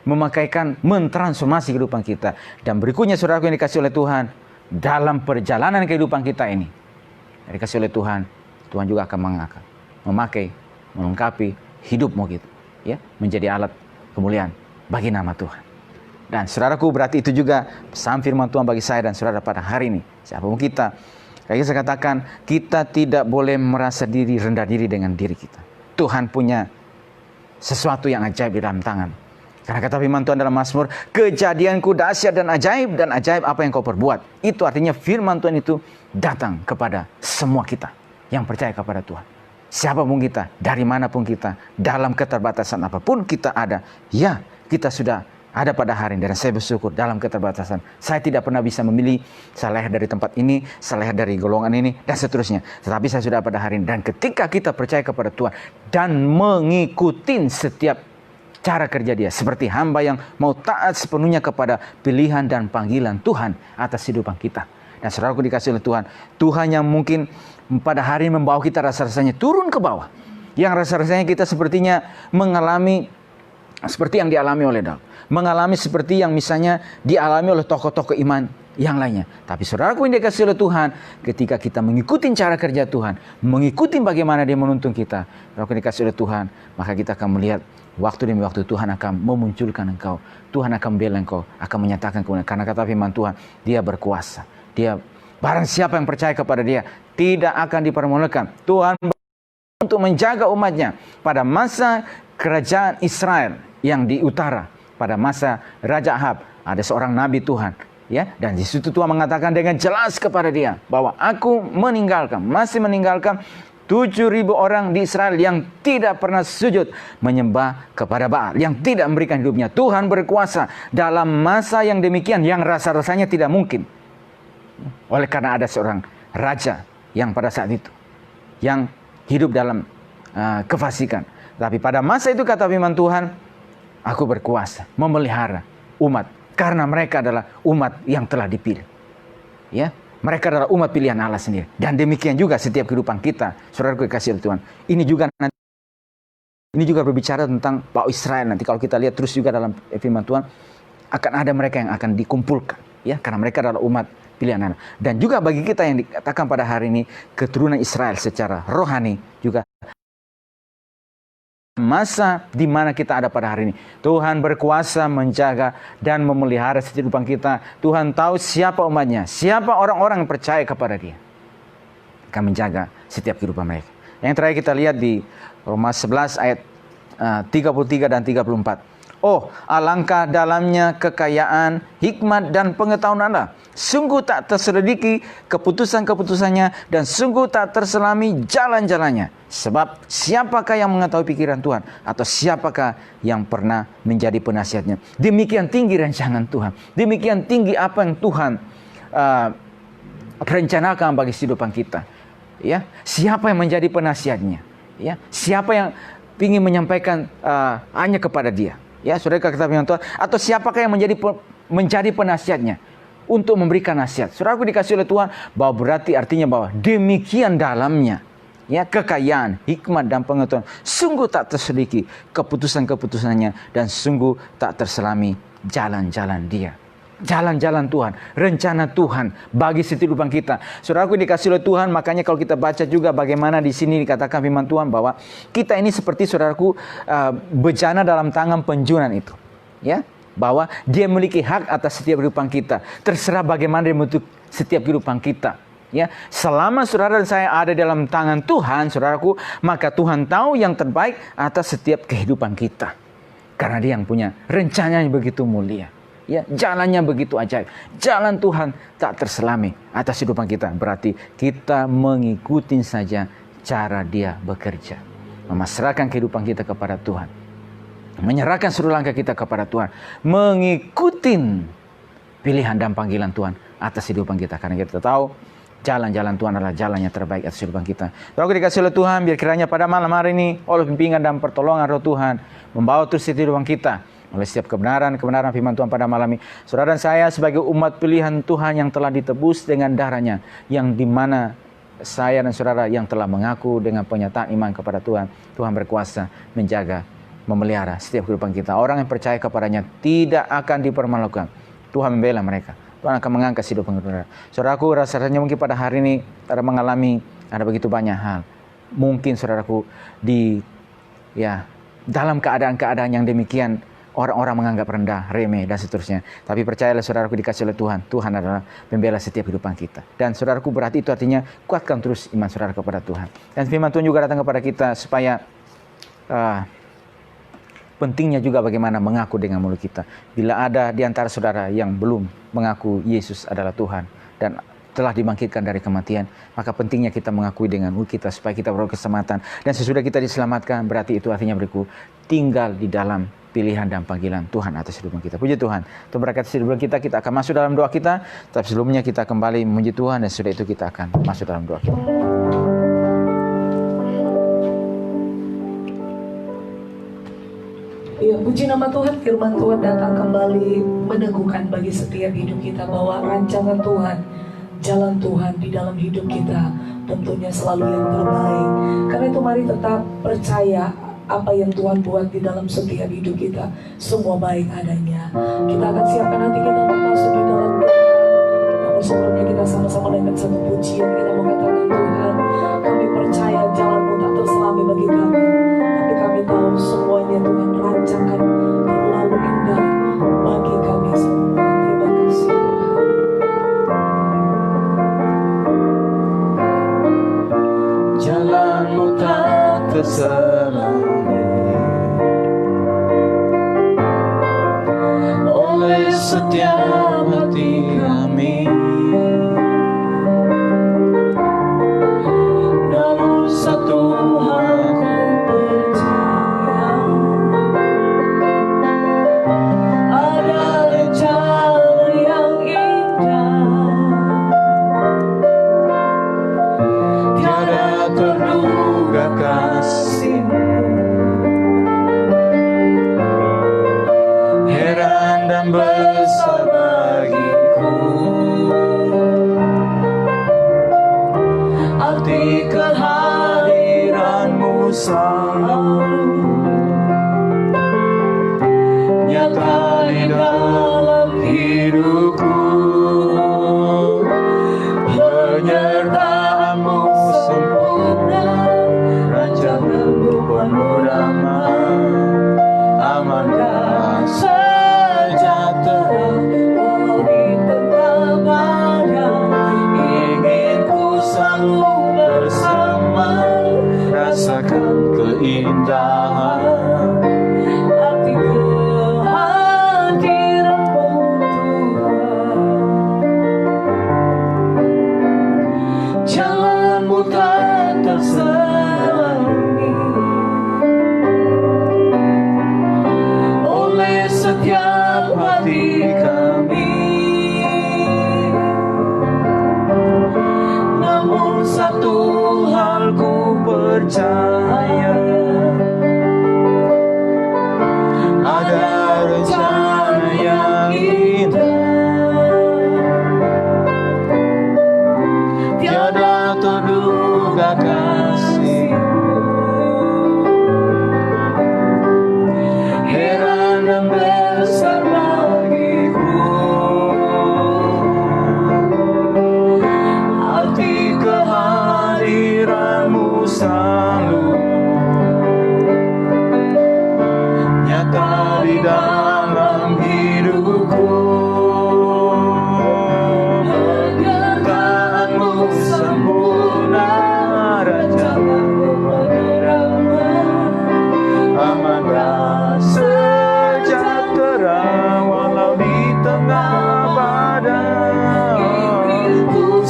B: Memakaikan mentransformasi kehidupan kita. Dan berikutnya saudaraku yang dikasih oleh Tuhan, dalam perjalanan kehidupan kita ini, yang dikasih oleh Tuhan, Tuhan juga akan mengangkat, memakai, melengkapi hidupmu gitu, ya, menjadi alat kemuliaan bagi nama Tuhan. Dan saudaraku berarti itu juga pesan firman Tuhan bagi saya dan saudara pada hari ini. Siapapun kita, saya katakan kita tidak boleh merasa rendah diri dengan diri kita. Tuhan punya sesuatu yang ajaib di dalam tangan. Karena kata firman Tuhan dalam Mazmur, kejadianku dahsyat dan ajaib apa yang kau perbuat. Itu artinya firman Tuhan itu datang kepada semua kita yang percaya kepada Tuhan. Siapapun kita, dari manapun kita, dalam keterbatasan apapun kita ada, ya kita sudah ada pada hari ini. Dan saya bersyukur dalam keterbatasan. Saya tidak pernah bisa memilih, saya lahir dari tempat ini, saya lahir dari golongan ini, dan seterusnya. Tetapi saya sudah pada hari ini. Dan ketika kita percaya kepada Tuhan dan mengikuti setiap cara kerja dia, seperti hamba yang mau taat sepenuhnya kepada pilihan dan panggilan Tuhan atas kehidupan kita. Dan saudaraku dikasih oleh Tuhan, Tuhan yang mungkin pada hari ini membawa kita rasa-rasanya turun ke bawah. Yang rasa-rasanya kita sepertinya mengalami seperti yang dialami oleh Daud. Mengalami seperti yang misalnya dialami oleh tokoh-tokoh iman yang lainnya. Tapi saudaraku yang dikasih oleh Tuhan, ketika kita mengikuti cara kerja Tuhan, mengikuti bagaimana dia menuntun kita, saudaraku yang dikasih oleh Tuhan, maka kita akan melihat waktu demi waktu Tuhan akan memunculkan engkau. Tuhan akan membela engkau, akan menyatakan kebenaran. Karena kata firman Tuhan, dia berkuasa. Dia, barang siapa yang percaya kepada dia, tidak akan dipermalukan. Tuhan untuk menjaga umatnya pada masa kerajaan Israel yang di utara. Pada masa Raja Ahab ada seorang nabi Tuhan, ya, dan di situ Tuhan mengatakan dengan jelas kepada dia bahwa aku masih meninggalkan 7.000 orang di Israel yang tidak pernah sujud menyembah kepada Baal, yang tidak memberikan hidupnya. Tuhan berkuasa dalam masa yang demikian yang rasa-rasanya tidak mungkin. Oleh karena ada seorang raja yang pada saat itu yang hidup dalam kefasikan. Tapi pada masa itu kata firman Tuhan, Aku berkuasa memelihara umat karena mereka adalah umat yang telah dipilih. Ya, mereka adalah umat pilihan Allah sendiri. Dan demikian juga setiap kehidupan kita, saudaraku dikasihi oleh Tuhan. Ini juga berbicara tentang Pak Israel. Nanti kalau kita lihat terus juga dalam firman Tuhan, akan ada mereka yang akan dikumpulkan, ya, karena mereka adalah umat pilihan Allah. Dan juga bagi kita yang dikatakan pada hari ini keturunan Israel secara rohani juga. Masa di mana kita ada pada hari ini, Tuhan berkuasa menjaga dan memelihara setiap kehidupan kita. Tuhan tahu siapa umatnya, siapa orang-orang yang percaya kepada Dia, akan menjaga setiap kehidupan mereka. Yang terakhir kita lihat di Roma 11 ayat 33 dan 34. Oh, alangkah dalamnya kekayaan, hikmat dan pengetahuan Allah. Sungguh tak terselidiki keputusan-keputusannya dan sungguh tak terselami jalan-jalannya. Sebab siapakah yang mengetahui pikiran Tuhan? Atau siapakah yang pernah menjadi penasihatnya? Demikian tinggi rancangan Tuhan. Demikian tinggi apa yang Tuhan rencanakan bagi kehidupan kita. Ya, siapa yang menjadi penasihatnya? Ya, siapa yang ingin menyampaikan hanya kepada Dia? Ya, saudara kata firman Tuhan. Atau siapakah yang menjadi penasihatnya untuk memberikan nasihat? Saudaraku dikasih oleh Tuhan, bahwa berarti artinya bahwa demikian dalamnya, ya, kekayaan, hikmat dan pengetahuan, sungguh tak terselidiki keputusan-keputusannya dan sungguh tak terselami jalan-jalan Dia. Jalan-jalan Tuhan, rencana Tuhan bagi setiap kehidupan kita. Saudaraku dikasih oleh Tuhan, makanya kalau kita baca juga bagaimana di sini dikatakan firman Tuhan bahwa kita ini seperti, saudaraku, bejana dalam tangan penjunan itu, ya, bahwa Dia memiliki hak atas setiap kehidupan kita. Terserah bagaimana Dia membentuk setiap kehidupan kita. Ya, selama saudara dan saya ada dalam tangan Tuhan, saudaraku, maka Tuhan tahu yang terbaik atas setiap kehidupan kita. Karena Dia yang punya rencananya begitu mulia. Ya, jalannya begitu ajaib. Jalan Tuhan tak terselami atas kehidupan kita. Berarti kita mengikuti saja cara Dia bekerja. Memasrahkan kehidupan kita kepada Tuhan. Menyerahkan seluruh langkah kita kepada Tuhan. Mengikuti pilihan dan panggilan Tuhan atas kehidupan kita. Karena kita tahu jalan-jalan Tuhan adalah jalan yang terbaik atas kehidupan kita. Kalau dikasih oleh Tuhan, biar kiranya pada malam hari ini oleh bimbingan dan pertolongan Roh Tuhan membawa terus kehidupan kita oleh setiap kebenaran firman Tuhan pada malam ini. Saudara dan saya sebagai umat pilihan Tuhan yang telah ditebus dengan darahnya, yang dimana saya dan saudara yang telah mengaku dengan pernyataan iman kepada Tuhan, Tuhan berkuasa menjaga, memelihara setiap kehidupan kita. Orang yang percaya kepadanya tidak akan dipermalukan. Tuhan membela mereka. Tuhan akan mengangkat kehidupan kita. Saudaraku, rasanya mungkin pada hari ini ada mengalami ada begitu banyak hal. Mungkin saudaraku dalam keadaan-keadaan yang demikian, orang-orang menganggap rendah, remeh, dan seterusnya. Tapi percayalah saudaraku dikasih oleh Tuhan. Tuhan adalah pembela setiap kehidupan kita. Dan saudaraku, berarti itu artinya kuatkan terus iman saudara kepada Tuhan. Dan firman Tuhan juga datang kepada kita supaya pentingnya juga bagaimana mengaku dengan mulut kita. Bila ada di antara saudara yang belum mengaku Yesus adalah Tuhan dan telah dibangkitkan dari kematian, maka pentingnya kita mengakui dengan mulut kita supaya kita beroleh keselamatan. Dan sesudah kita diselamatkan, berarti itu artinya beriku tinggal di dalam pilihan dan panggilan Tuhan atas hidup kita. Puji Tuhan. Tuhan berkati hidup kita. Kita akan masuk dalam doa kita. Tapi sebelumnya kita kembali memuji Tuhan, dan sesudah itu kita akan masuk dalam doa kita.
A: Ya, puji nama Tuhan. Firman Tuhan datang kembali meneguhkan bagi setiap hidup kita bahwa rancangan Tuhan, jalan Tuhan di dalam hidup kita tentunya selalu yang terbaik. Karena itu mari tetap percaya apa yang Tuhan buat di dalam setiap hidup kita, semua baik adanya. Kita akan siapkan hati kita untuk masuk di dalam doa. Namun sebelumnya kita sama-sama naikkan satu pujian. Kita mau katakan, Tuhan, kami percaya jalan-Mu tak terselami bagi kami, tapi kami tahu semuanya Tuhan rancangan terlalu indah bagi kami semua. Terima kasih Tuhan.
B: Jalan-Mu tak terselami oleh setiap hati kami. Namun satu hal ku percaya, ada jalan yang indah, tiada terduga kasih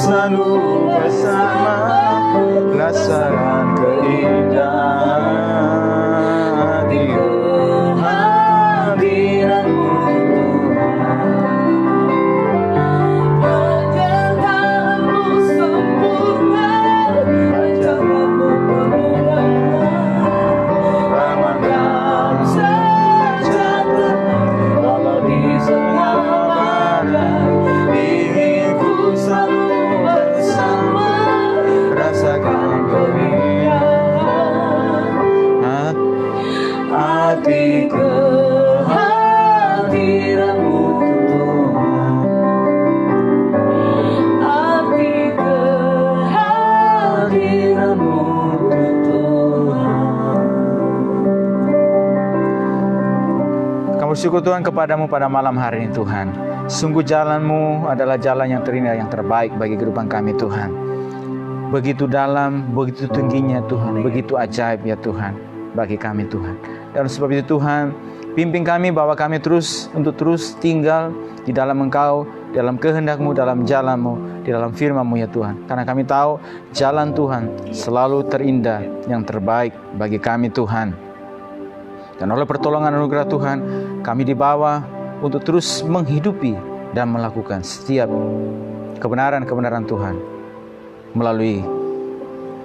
B: selalu bersama rasakan keindahan di kehadiran-Mu
A: Penyertaan-Mu sempurna, rancangan-Mu kemudahan, ramahkan sejata walau di segala badai, ingin ku selalu bersama rasakan keindahan hati kehadiran-Mu Tuhan, hati kehadiran-Mu Tuhan.
B: Kami bersyukur Tuhan kepadamu pada malam hari ini Tuhan. Sungguh jalan-Mu adalah jalan yang terindah, yang terbaik bagi kehidupan kami Tuhan. Begitu dalam, begitu tingginya Tuhan, begitu ajaib ya Tuhan bagi kami Tuhan. Dan sebab itu Tuhan, pimpin kami, bawa kami terus untuk terus tinggal di dalam Engkau, dalam kehendak-Mu, dalam jalan-Mu, di dalam firman-Mu ya Tuhan. Karena kami tahu jalan Tuhan selalu terindah, yang terbaik bagi kami Tuhan. Dan oleh pertolongan anugerah Tuhan, kami dibawa untuk terus menghidupi dan melakukan setiap kebenaran-kebenaran Tuhan melalui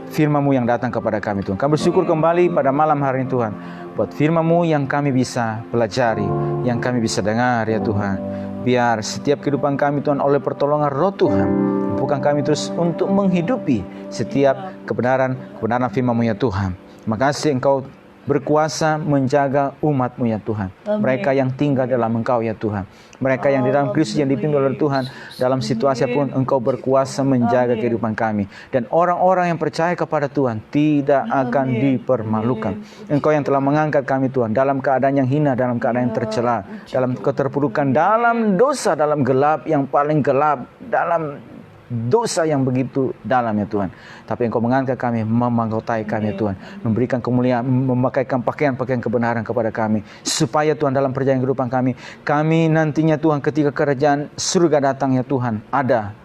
B: firman-Mu yang datang kepada kami Tuhan. Kami bersyukur kembali pada malam hari ini Tuhan, buat firman-Mu yang kami bisa pelajari, yang kami bisa dengar ya Tuhan. Biar setiap kehidupan kami Tuhan oleh pertolongan Roh Tuhan, bukan kami terus untuk menghidupi setiap kebenaran firman-Mu ya Tuhan. Terima kasih Engkau berkuasa menjaga umat-Mu ya Tuhan. Mereka yang tinggal dalam Engkau ya Tuhan. Mereka yang di dalam Kristus, yang dipimpin oleh Tuhan, dalam situasi apapun Engkau berkuasa menjaga kehidupan kami. Dan orang-orang yang percaya kepada Tuhan tidak akan dipermalukan. Engkau yang telah mengangkat kami Tuhan dalam keadaan yang hina, dalam keadaan yang tercela, dalam keterpurukan, dalam dosa, dalam gelap yang paling gelap, dalam dosa yang begitu dalam ya Tuhan. Tapi Engkau mengangkat kami, memangkotai kami ya Tuhan, memberikan kemuliaan, memakaikan pakaian-pakaian kebenaran kepada kami, supaya Tuhan dalam perjalanan kehidupan kami nantinya Tuhan ketika kerajaan surga datang ya Tuhan, ada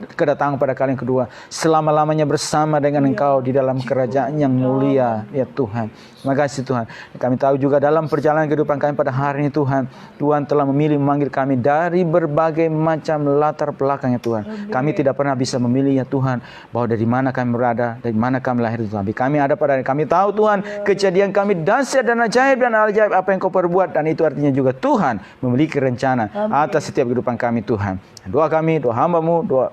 B: kedatangan pada kali yang kedua, selama-lamanya bersama dengan Engkau di dalam kerajaan yang mulia ya Tuhan. Terima kasih Tuhan. Kami tahu juga dalam perjalanan kehidupan kami pada hari ini Tuhan, Tuhan telah memilih memanggil kami dari berbagai macam latar belakang ya Tuhan. Kami tidak pernah bisa memilih ya Tuhan, bahwa dari mana kami berada, dari mana kami lahir Tuhan. Tapi kami ada pada hari kami tahu Tuhan, kejadian kami dahsyat dan ajaib apa yang Kau perbuat, dan itu artinya juga Tuhan memiliki rencana atas setiap kehidupan kami Tuhan. Doa kami, doa hamba-Mu, doa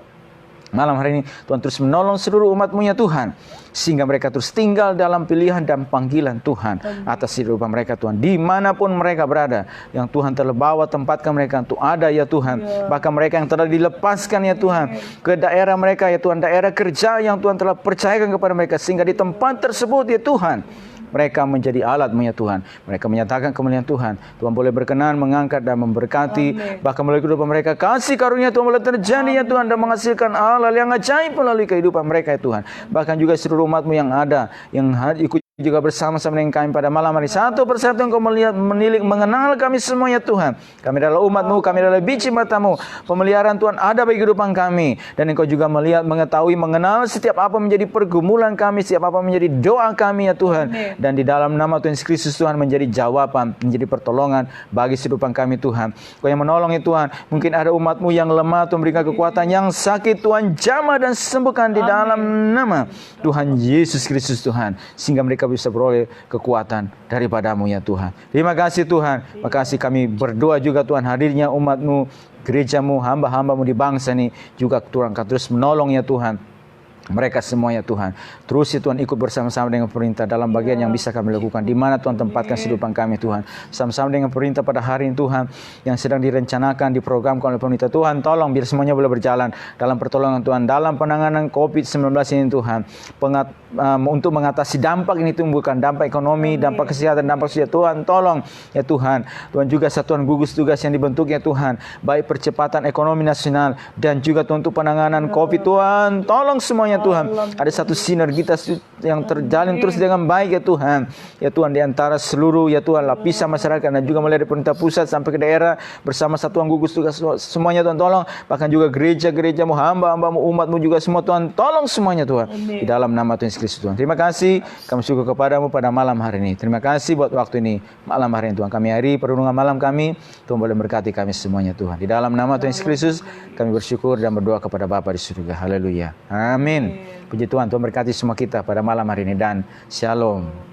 B: malam hari ini Tuhan terus menolong seluruh umat-Mu ya Tuhan, sehingga mereka terus tinggal dalam pilihan dan panggilan Tuhan atas kehidupan mereka Tuhan, dimanapun mereka berada, yang Tuhan telah bawa tempatkan mereka untuk ada ya Tuhan. Bahkan mereka yang telah dilepaskan ya Tuhan ke daerah mereka ya Tuhan, daerah kerja yang Tuhan telah percayakan kepada mereka, sehingga di tempat tersebut ya Tuhan mereka menjadi alat-Mu ya Tuhan. Mereka menyatakan kemuliaan Tuhan. Tuhan boleh berkenan mengangkat dan memberkati. Bahkan melalui kehidupan mereka, kasih karunia Tuhan boleh terjadi ya Tuhan, dan menghasilkan hal-hal yang ajaib melalui kehidupan mereka ya Tuhan. Bahkan juga seluruh umat-Mu yang ada, yang ikut juga bersama-sama dengan kami pada malam hari, satu persatu Engkau melihat, menilik, mengenal kami semua ya Tuhan. Kami adalah umat-Mu, kami adalah biji mata-Mu. Pemeliharaan Tuhan ada bagi kehidupan kami, dan Engkau juga melihat, mengetahui, mengenal setiap apa menjadi pergumulan kami, setiap apa menjadi doa kami ya Tuhan. Dan di dalam nama Tuhan Yesus Kristus Tuhan menjadi jawaban, menjadi pertolongan bagi kehidupan kami Tuhan. Kau yang menolong ya Tuhan. Mungkin ada umat-Mu yang lemah, Tuhan berikan kekuatan, yang sakit Tuhan jamah dan sembuhkan di dalam nama Tuhan Yesus Kristus Tuhan, sehingga mereka bisa beroleh kekuatan daripada-Mu ya Tuhan. Terima kasih Tuhan. Terima kasih, kami berdoa juga Tuhan, hadirnya umat-Mu, gereja-Mu, hamba-hamba-Mu di bangsa ini juga Tuhan akan terus menolong ya Tuhan mereka semua ya Tuhan. Terus ya Tuhan ikut bersama-sama dengan perintah dalam bagian yang bisa kami lakukan, di mana Tuhan tempatkan kehidupan kami Tuhan. Sama-sama dengan perintah pada hari ini Tuhan, yang sedang direncanakan, diprogramkan oleh pemerintah Tuhan, tolong biar semuanya boleh berjalan dalam pertolongan Tuhan, dalam penanganan COVID-19 ini Tuhan, untuk mengatasi dampak ini, tumbuhkan dampak ekonomi, dampak kesehatan, dampak sosial Tuhan, tolong ya Tuhan. Tuhan juga satuan gugus tugas yang dibentuk ya Tuhan, baik percepatan ekonomi nasional dan juga untuk penanganan COVID Tuhan, tolong semuanya Tuhan. Ada satu sinergitas yang terjalin terus dengan baik ya Tuhan. Ya Tuhan, di antara seluruh ya Tuhan lapisan masyarakat dan juga mulai dari pemerintah pusat sampai ke daerah bersama satuan gugus tugas semuanya Tuhan tolong. Bahkan juga gereja-gerejamu, hamba-hambamu, umatmu juga semua Tuhan tolong semuanya Tuhan. Di dalam nama Tuhan Yesus Kristus Tuhan. Terima kasih, kami syukur kepadamu pada malam hari ini. Terima kasih buat waktu ini, malam hari ini Tuhan. Kami hari perundungan malam kami, Tuhan boleh berkati kami semuanya Tuhan. Di dalam nama Tuhan Yesus Kristus kami bersyukur dan berdoa kepada Bapa di surga. Haleluya. Amin. Puji Tuhan, Tuhan berkati semua kita pada malam hari ini dan shalom.